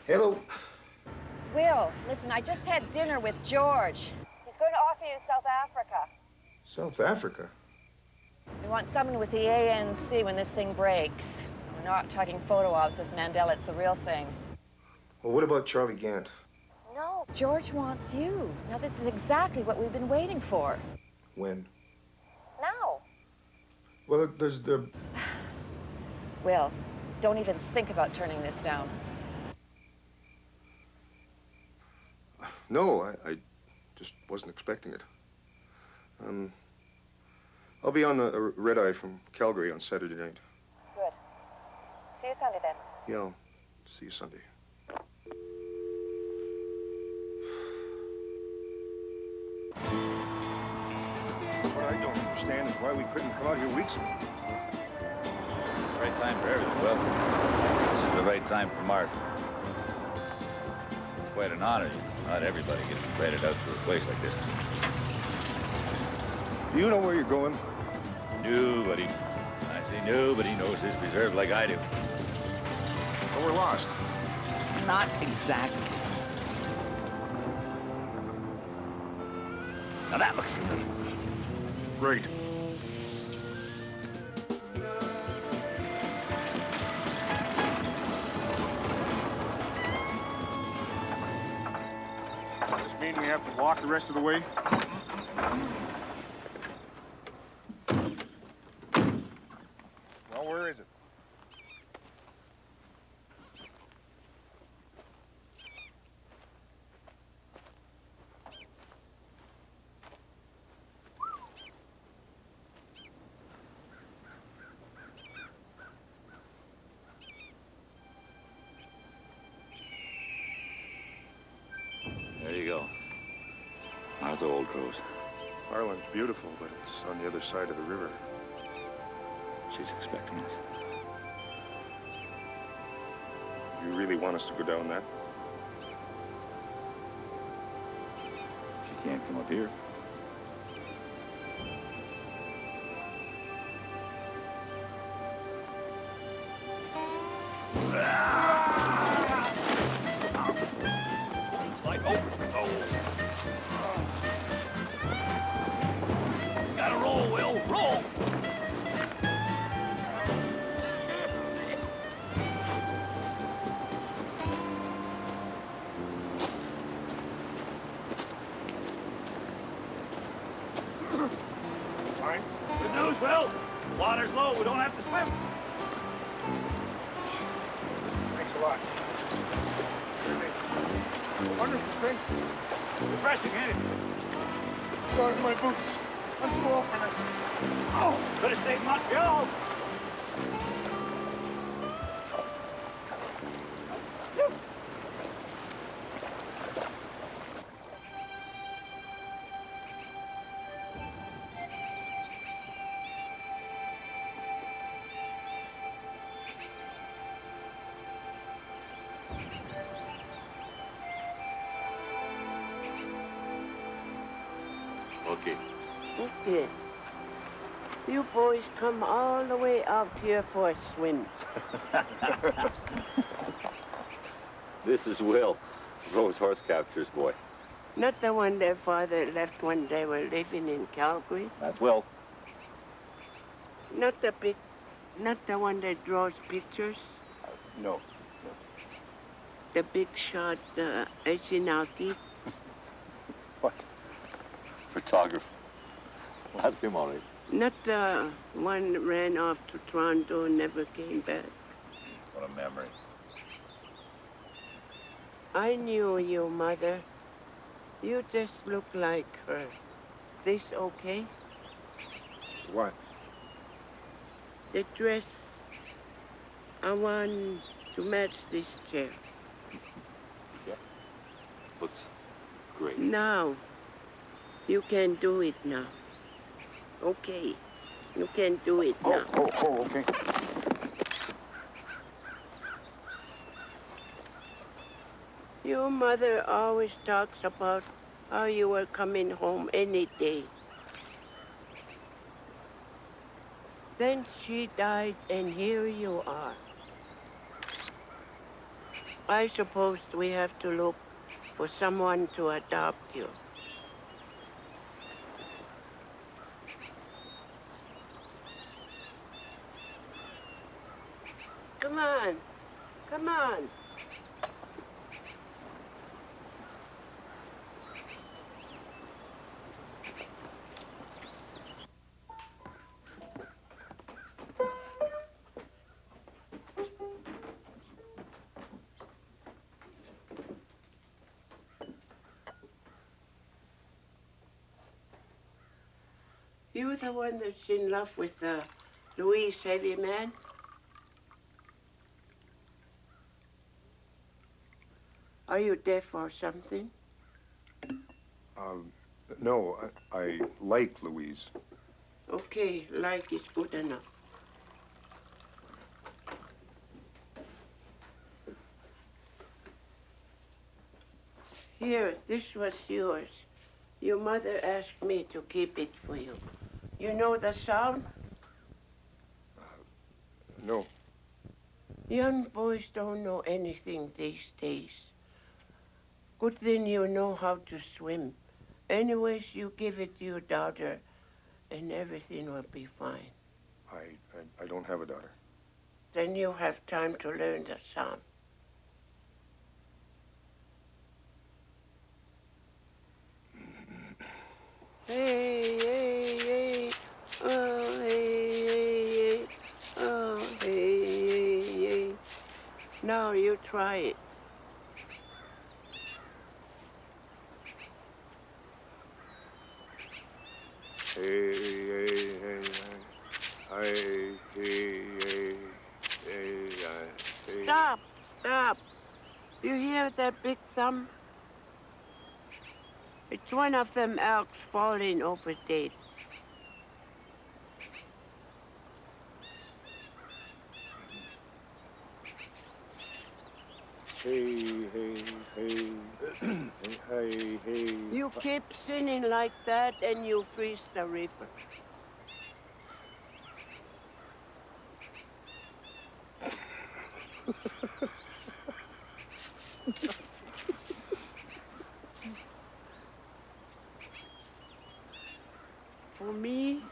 Hello. Will, listen, I just had dinner with George. He's going to offer you South Africa. South Africa? We want someone with the ANC when this thing breaks. We're not talking photo ops with Mandela, it's the real thing. Well, what about Charlie Gant? No, George wants you. Now, this is exactly what we've been waiting for. When? Now. Well, there's the... Will, don't even think about turning this down. No, I just wasn't expecting it. I'll be on the red-eye from Calgary on Saturday night. Good. See you Sunday, then. Yeah, I'll see you Sunday. What I don't understand is why we couldn't come out here weeks ago. Right time for everything, Will. This is the right time for Martha. It's quite an honor. Not everybody gets invited out to a place like this. Do you know where you're going? Nobody. I say nobody knows this preserve like I do. Well, we're lost. Not exactly. Now that looks familiar. Right. Does this mean we have to walk the rest of the way? Well, where is it? There you go. Martha Oldcrow's. Harlan's beautiful, but it's on the other side of the river. She's expecting us. You really want us to go down that? Not here. Like, gotta roll, Will. Roll. Fine. Good news, Will. Water's low. We don't have to swim. Thanks a lot. Wonderful thing. Refreshing, ain't it? Got in my boots. I'm too old for this. Oh, could have stayed in Montreal. Okay. Okay. You boys come all the way out here for a swim. This is Will, Rose Horse Captures boy. Not the one their father left when they were living in Calgary. That's Will. Not the one that draws pictures. No. The big shot, Eshinaki. What? Photographer. That's him, all right. Not the one ran off to Toronto and never came back. What a memory. I knew you, Mother. You just look like her. This okay? What? The dress. I want to match this chair. Yeah. Looks great. Now. You can do it now. Okay. You can do it now. Okay. Your mother always talks about how you were coming home any day. Then she died, and here you are. I suppose we have to look for someone to adopt you. Come on. Come on. You the one that's in love with the Louise heavy man? Are you deaf or something? No, I like Louise. Okay, like is good enough. Here, this was yours. Your mother asked me to keep it for you. You know the sound? No. Young boys don't know anything these days. Good thing you know how to swim. Anyways, you give it to your daughter, and everything will be fine. I don't have a daughter. Then you have time to learn the sound. Hey, hey, hey, oh, hey, hey, hey, oh, hey, hey, hey. Now you try it. Hey, hey, hey, hey, hey, hey, hey, hey. Stop, stop. You hear that big thump? It's one of them elks falling over dead. Hey, hey, hey, hey, Hey. You keep sinning like that and you freeze the river. For me?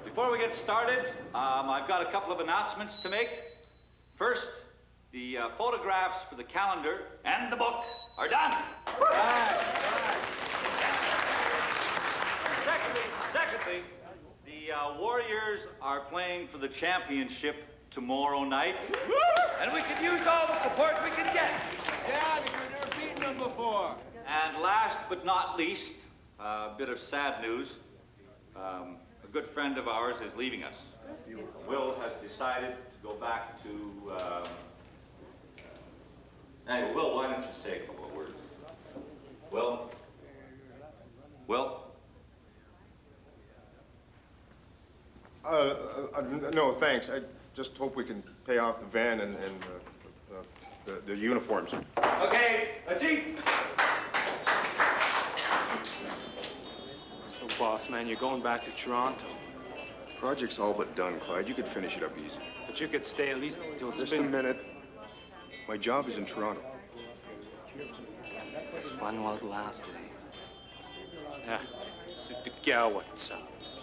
Before we get started, I've got a couple of announcements to make. First, the photographs for the calendar and the book are done. Secondly, the Warriors are playing for the championship tomorrow night. And we could use all the support we can get. Yeah, because we've never beaten them before. And last but not least, a bit of sad news. A good friend of ours is leaving us. Will has decided to go back to... Hey, Will, why don't you say a couple of words? Will? Will? No, thanks. I just hope we can pay off the van and the uniforms. Okay, Ajit. So, boss man, you're going back to Toronto. Project's all but done, Clyde. You could finish it up easy. But you could stay at least until it's Just been... a minute. My job is in Toronto. It's fun while it lasted, eh? Yeah, suit the gal what sounds.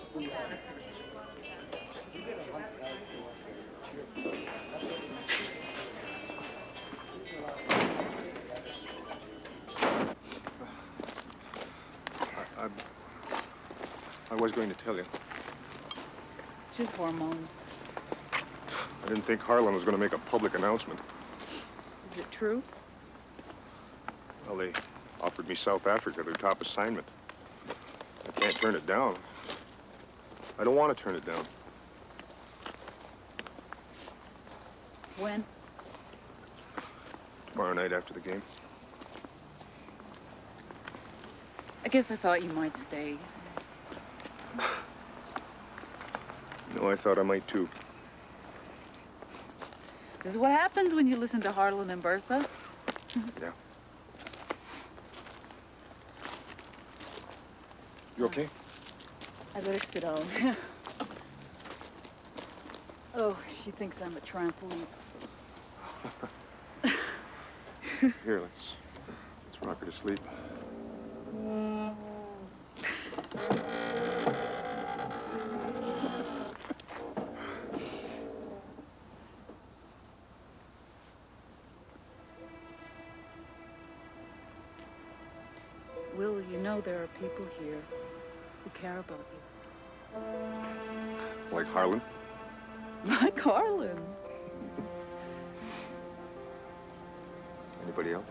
I was going to tell you. It's just hormones. I didn't think Harlan was going to make a public announcement. Is it true? Well, they offered me South Africa, their top assignment. I can't turn it down. I don't want to turn it down. When? Tomorrow night after the game. I guess I thought you might stay. No, I thought I might too. This is what happens when you listen to Harlan and Bertha. Yeah. You okay? I better sit down. Oh, she thinks I'm a trampoline. Here, let's rock her to sleep. Will, you know there are people here who care about you. Like Harlan? Like Harlan. Anybody else?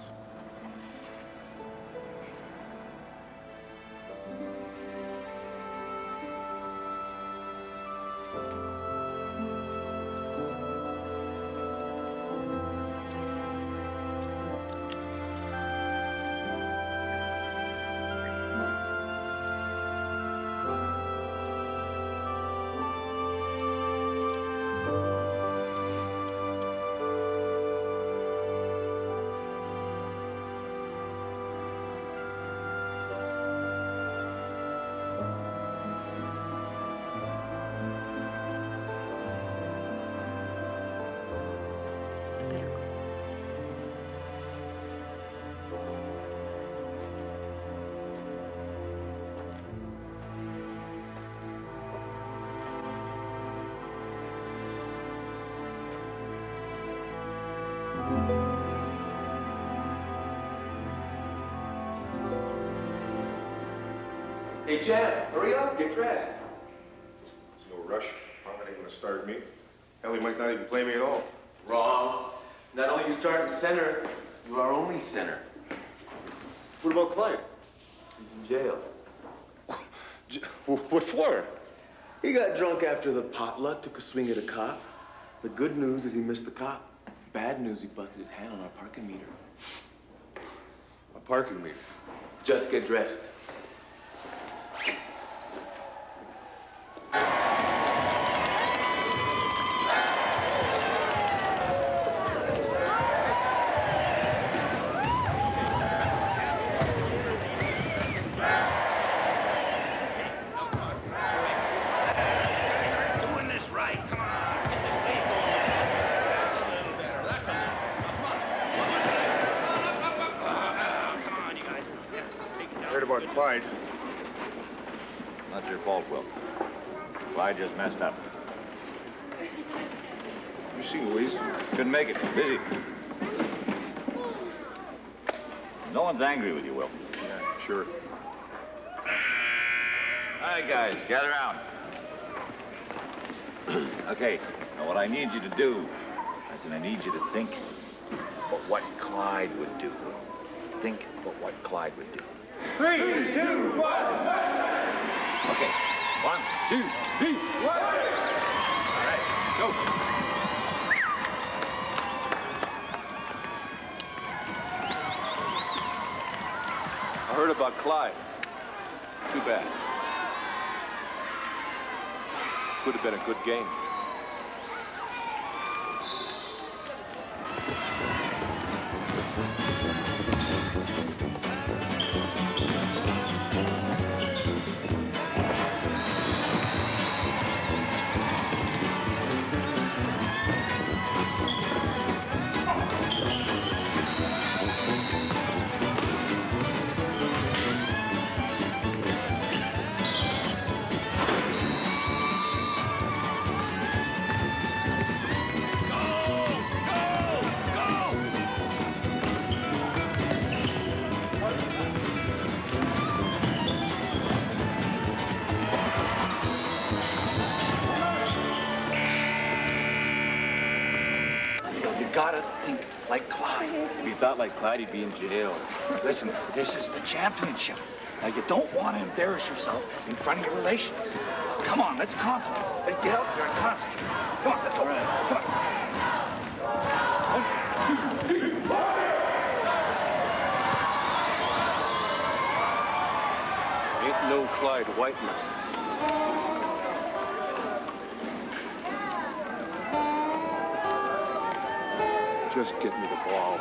Hey, Jan, hurry up, get dressed. There's no rush. Harlan ain't gonna start me. Hell, he might not even play me at all. Wrong. Not only you starting center, you are only center. What about Clyde? He's in jail. What for? He got drunk after the potluck, took a swing at a cop. The good news is he missed the cop. Bad news, he busted his hand on our parking meter. A parking meter? Just get dressed. about Clyde. Not your fault, Will. Clyde just messed up. You see Louise? Couldn't make it. Busy. No one's angry with you, Will. Yeah, sure. All right, guys, gather around. Okay, now what I need you to do, I need you to think about what Clyde would do. Think about what Clyde would do. 3, 2, 1. Okay, 1, 2, 3, 1. All right, go. I heard about Clyde. Too bad. Could have been a good game. Gotta think like Clyde. If he thought like Clyde, he'd be in jail. Listen, this is the championship. Now, you don't want to embarrass yourself in front of your relations. Come on, let's concentrate. Let's get out there and concentrate. Come on, let's go. Come on. 1, 2, 3, 4. Ain't no Clyde Whiteman. Just get me the ball.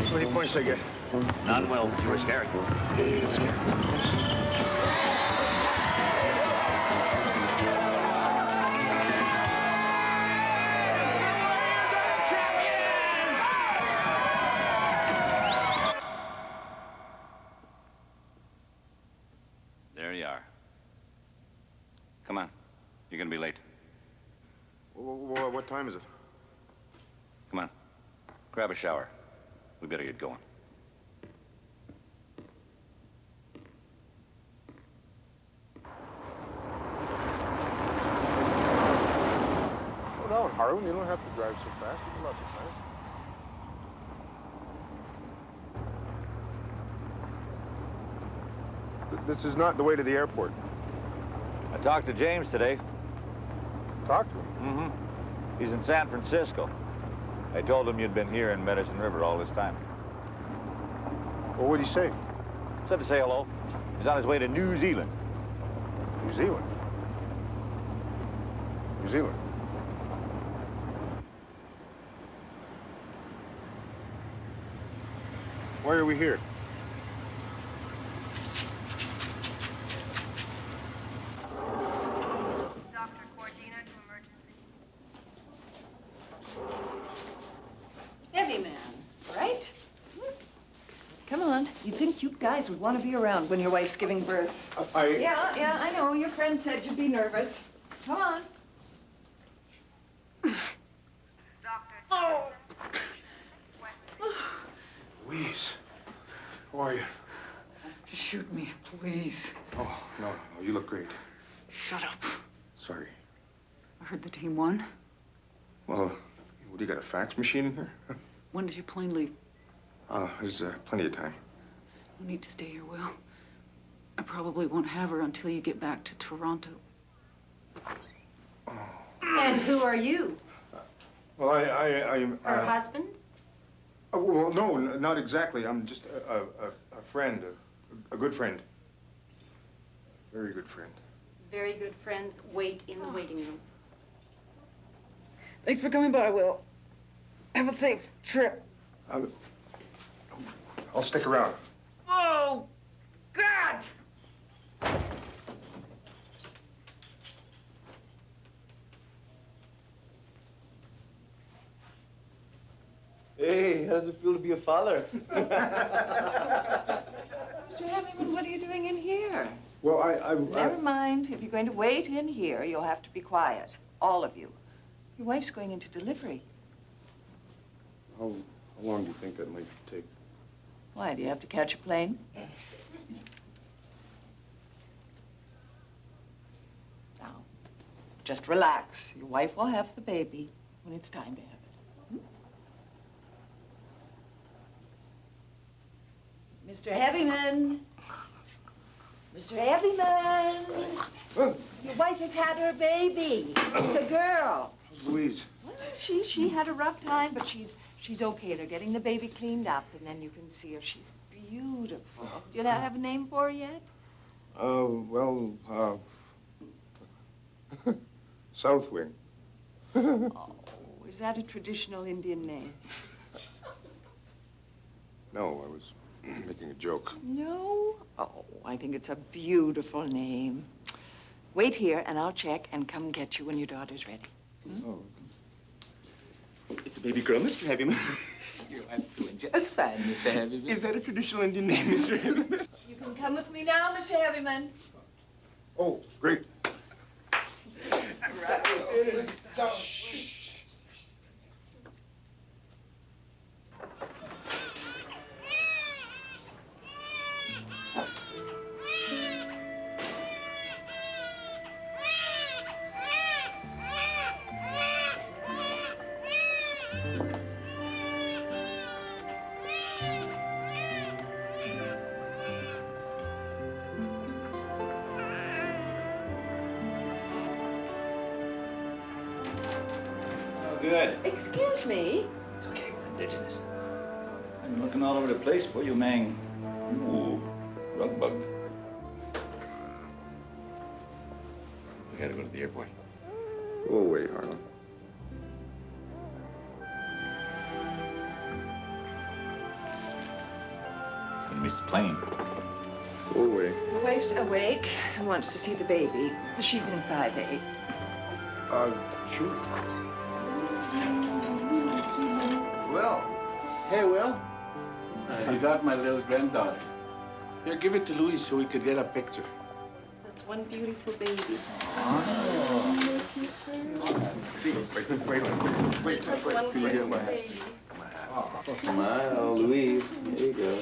How many points I get? None, Will. You were scared. You were scared. There you are. Come on. You're gonna be late. What time is it? Come on. Grab a shower. We better get going. Slow down, Harlan. You don't have to drive so fast. You have lots of time. This is not the way to the airport. I talked to James today. Talk to him? Mm-hmm. He's in San Francisco. I told him you'd been here in Medicine River all this time. Well, what'd he say? Said to say hello. He's on his way to New Zealand. New Zealand? New Zealand? Why are we here? Dr. Cordina to emergency. Heavy man, right? Come on. You think you guys would want to be around when your wife's giving birth? Yeah, I know. Your friend said you'd be nervous. Come on. Oh! Louise, how are you? Just shoot me, please. Oh, no, you look great. Shut up. Sorry. I heard the team won. Well, what, do you got a fax machine in here? When does your plane leave? There's plenty of time. You need to stay here, Will. I probably won't have her until you get back to Toronto. And who are you? Well, I'm... Her husband? Well, no, not exactly. I'm just a friend, a good friend. Very good friend. Very good friends wait in the waiting room. Thanks for coming by, Will. Have a safe trip. I'll stick around. Oh, God! Hey, how does it feel to be a father? Mr. Hemmingman, what are you doing in here? Well, Never mind. If you're going to wait in here, you'll have to be quiet. All of you. Your wife's going into delivery. How long do you think that might take? Why, do you have to catch a plane? Now, just relax. Your wife will have the baby when it's time to have it. Mr. Heavyman. Mr. Heavyman. Your wife has had her baby. It's a girl. How's Louise? Well, she had a rough time, but she's okay. They're getting the baby cleaned up, and then you can see her. She's beautiful. Do you have a name for her yet? Southwing. Oh, is that a traditional Indian name? No, I was making a joke. No? Oh, I think it's a beautiful name. Wait here, and I'll check and come get you when your daughter's ready. Oh. It's a baby girl, Mr. Heavyman. Your wife's doing just fine, Mr. Heavyman. Is that a traditional Indian name, Mr. Heavyman? You can come with me now, Mr. Heavyman. Oh, great. Good. Excuse me? It's okay, we're indigenous. I'm looking all over the place for you, Mang. Ooh, rug bug. We gotta go to the airport. Go away, Harlan. Gonna miss the plane. Go away. The wife's awake and wants to see the baby. She's in 5A. Sure. Well, hey, Will. You got my little granddaughter. Here, give it to Louise so we could get a picture. That's one beautiful baby. See, wait. That's one beautiful baby. Smile, Louise. There you go.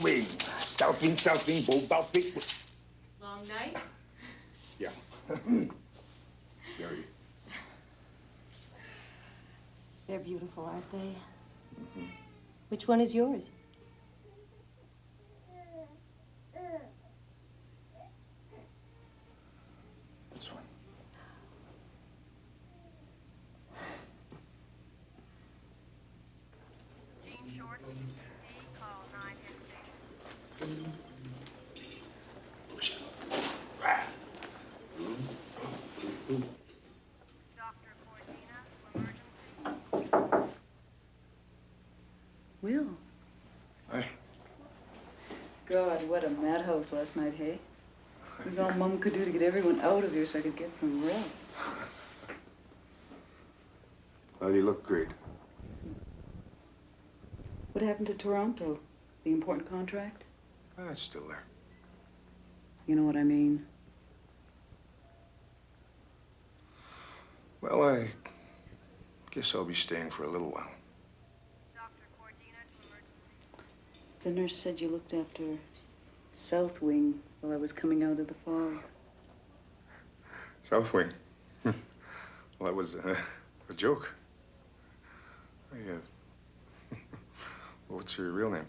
wing. South wing, bow, bow, big. Long night? Yeah. Very. They're beautiful, aren't they? Which one is yours? This one. Will. Hi. God, what a madhouse last night, hey? It was all Mom could do to get everyone out of here so I could get some rest. Well, you look great. What happened to Toronto? The important contract? It's still there. You know what I mean? Well, I guess I'll be staying for a little while. The nurse said you looked after South Wing while I was coming out of the fog. South wing. Well, that was a joke. Well, what's your real name?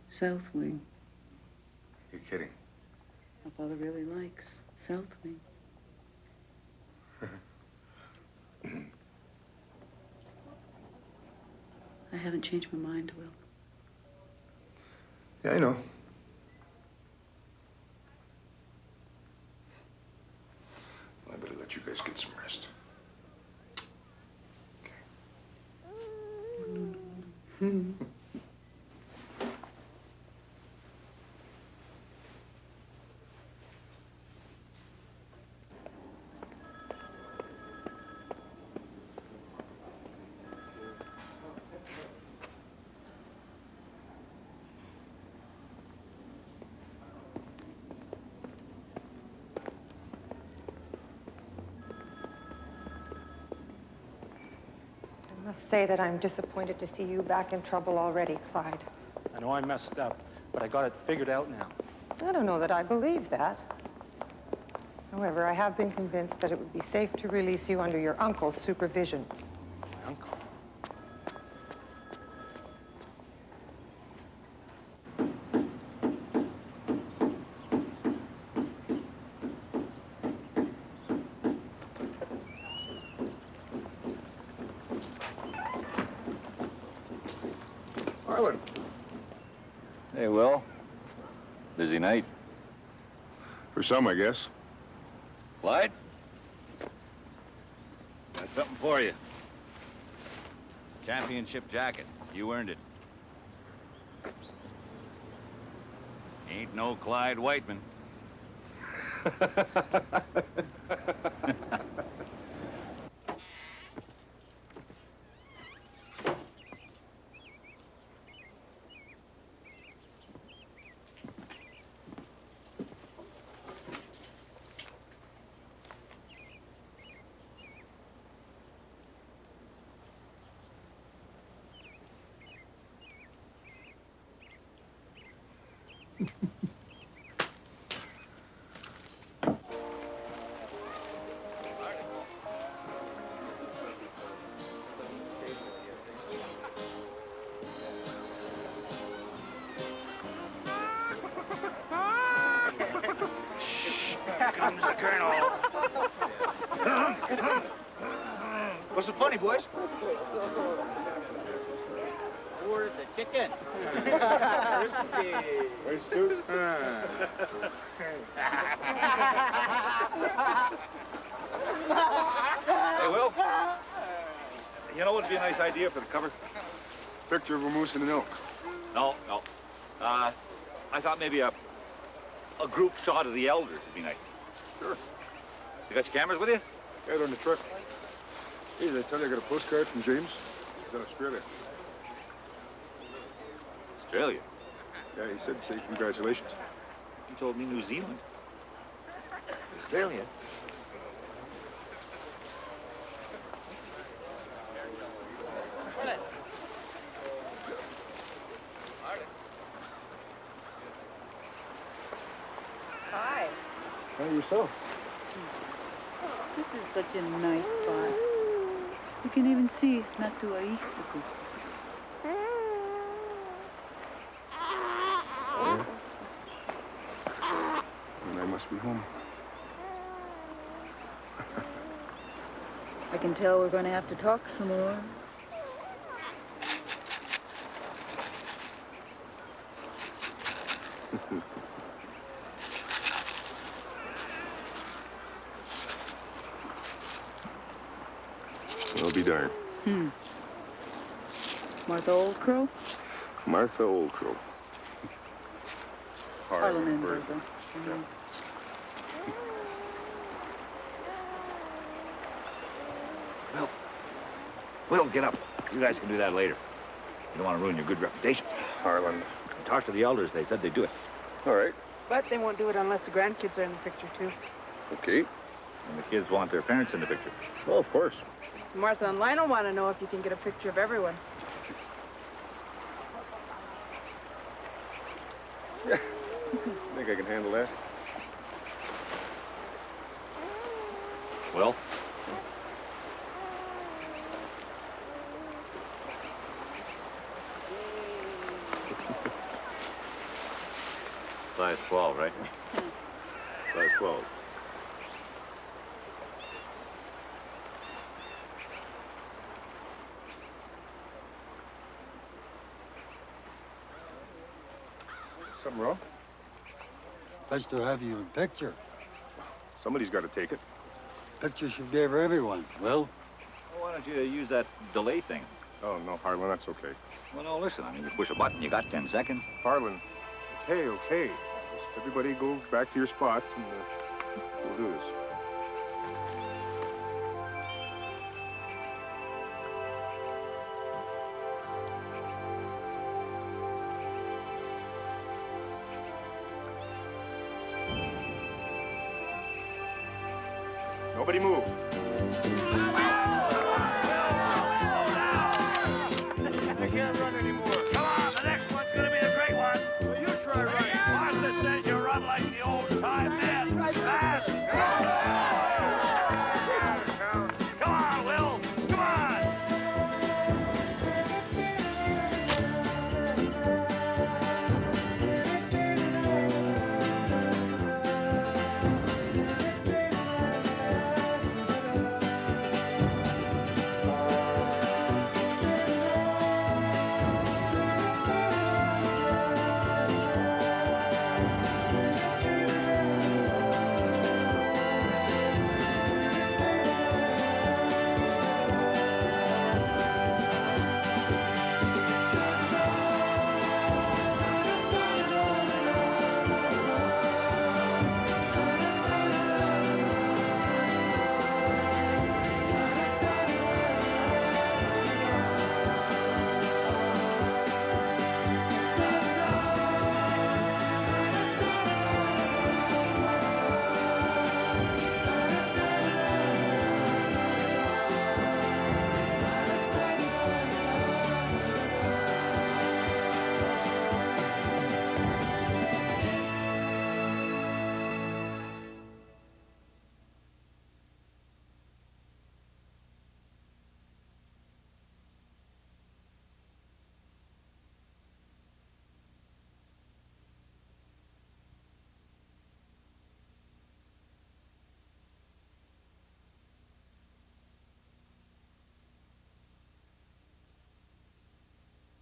South Wing. You're kidding. My father really likes South Wing. I haven't changed my mind, Will. Yeah, I know. Well, I better let you guys get some rest. I must say that I'm disappointed to see you back in trouble already, Clyde. I know I messed up, but I got it figured out now. I don't know that I believe that. However, I have been convinced that it would be safe to release you under your uncle's supervision. My uncle? Harlan. Hey, Will. Busy night. For some, I guess. Clyde? Got something for you. Championship jacket. You earned it. Ain't no Clyde Whiteman. Here comes the Colonel. What's so funny, boys? Where's the chicken? Where's Stuart? Hey, Will. You know what would be a nice idea for the cover? Picture of a moose and an elk. No. I thought maybe a group shot of the elders would be nice. Sure. You got your cameras with you? Right on the truck. Hey, did I tell you I got a postcard from James? He's in Australia. Australia? Yeah, he said say congratulations. He told me New Zealand. Australia? yourself. This is such a nice spot. You can even see Natuaistiku. Yeah. And I must be home. I can tell we're going to have to talk some more. I'll be darned. Martha Old Crow? Martha Old Crow. Harlan and Bertha. Bertha. Mhm. Will, get up. You guys can do that later. You don't want to ruin your good reputation. Harlan. Talk to the elders. They said they'd do it. All right. But they won't do it unless the grandkids are in the picture, too. Okay. And the kids want their parents in the picture. Well, of course. Martha and Lionel want to know if you can get a picture of everyone. Yeah. Think I can handle that? Will? Size 12, right? Size 12. Something wrong? Best to have you in picture. Somebody's got to take it. Picture should be for everyone. Well, Why don't you use that delay thing? Oh, no, Harlan, that's okay. Well, no, listen. I mean, you push a button, you got 10 seconds. Harlan, okay, okay. Just everybody go back to your spots and we'll do this. Nobody move. I can't run anymore.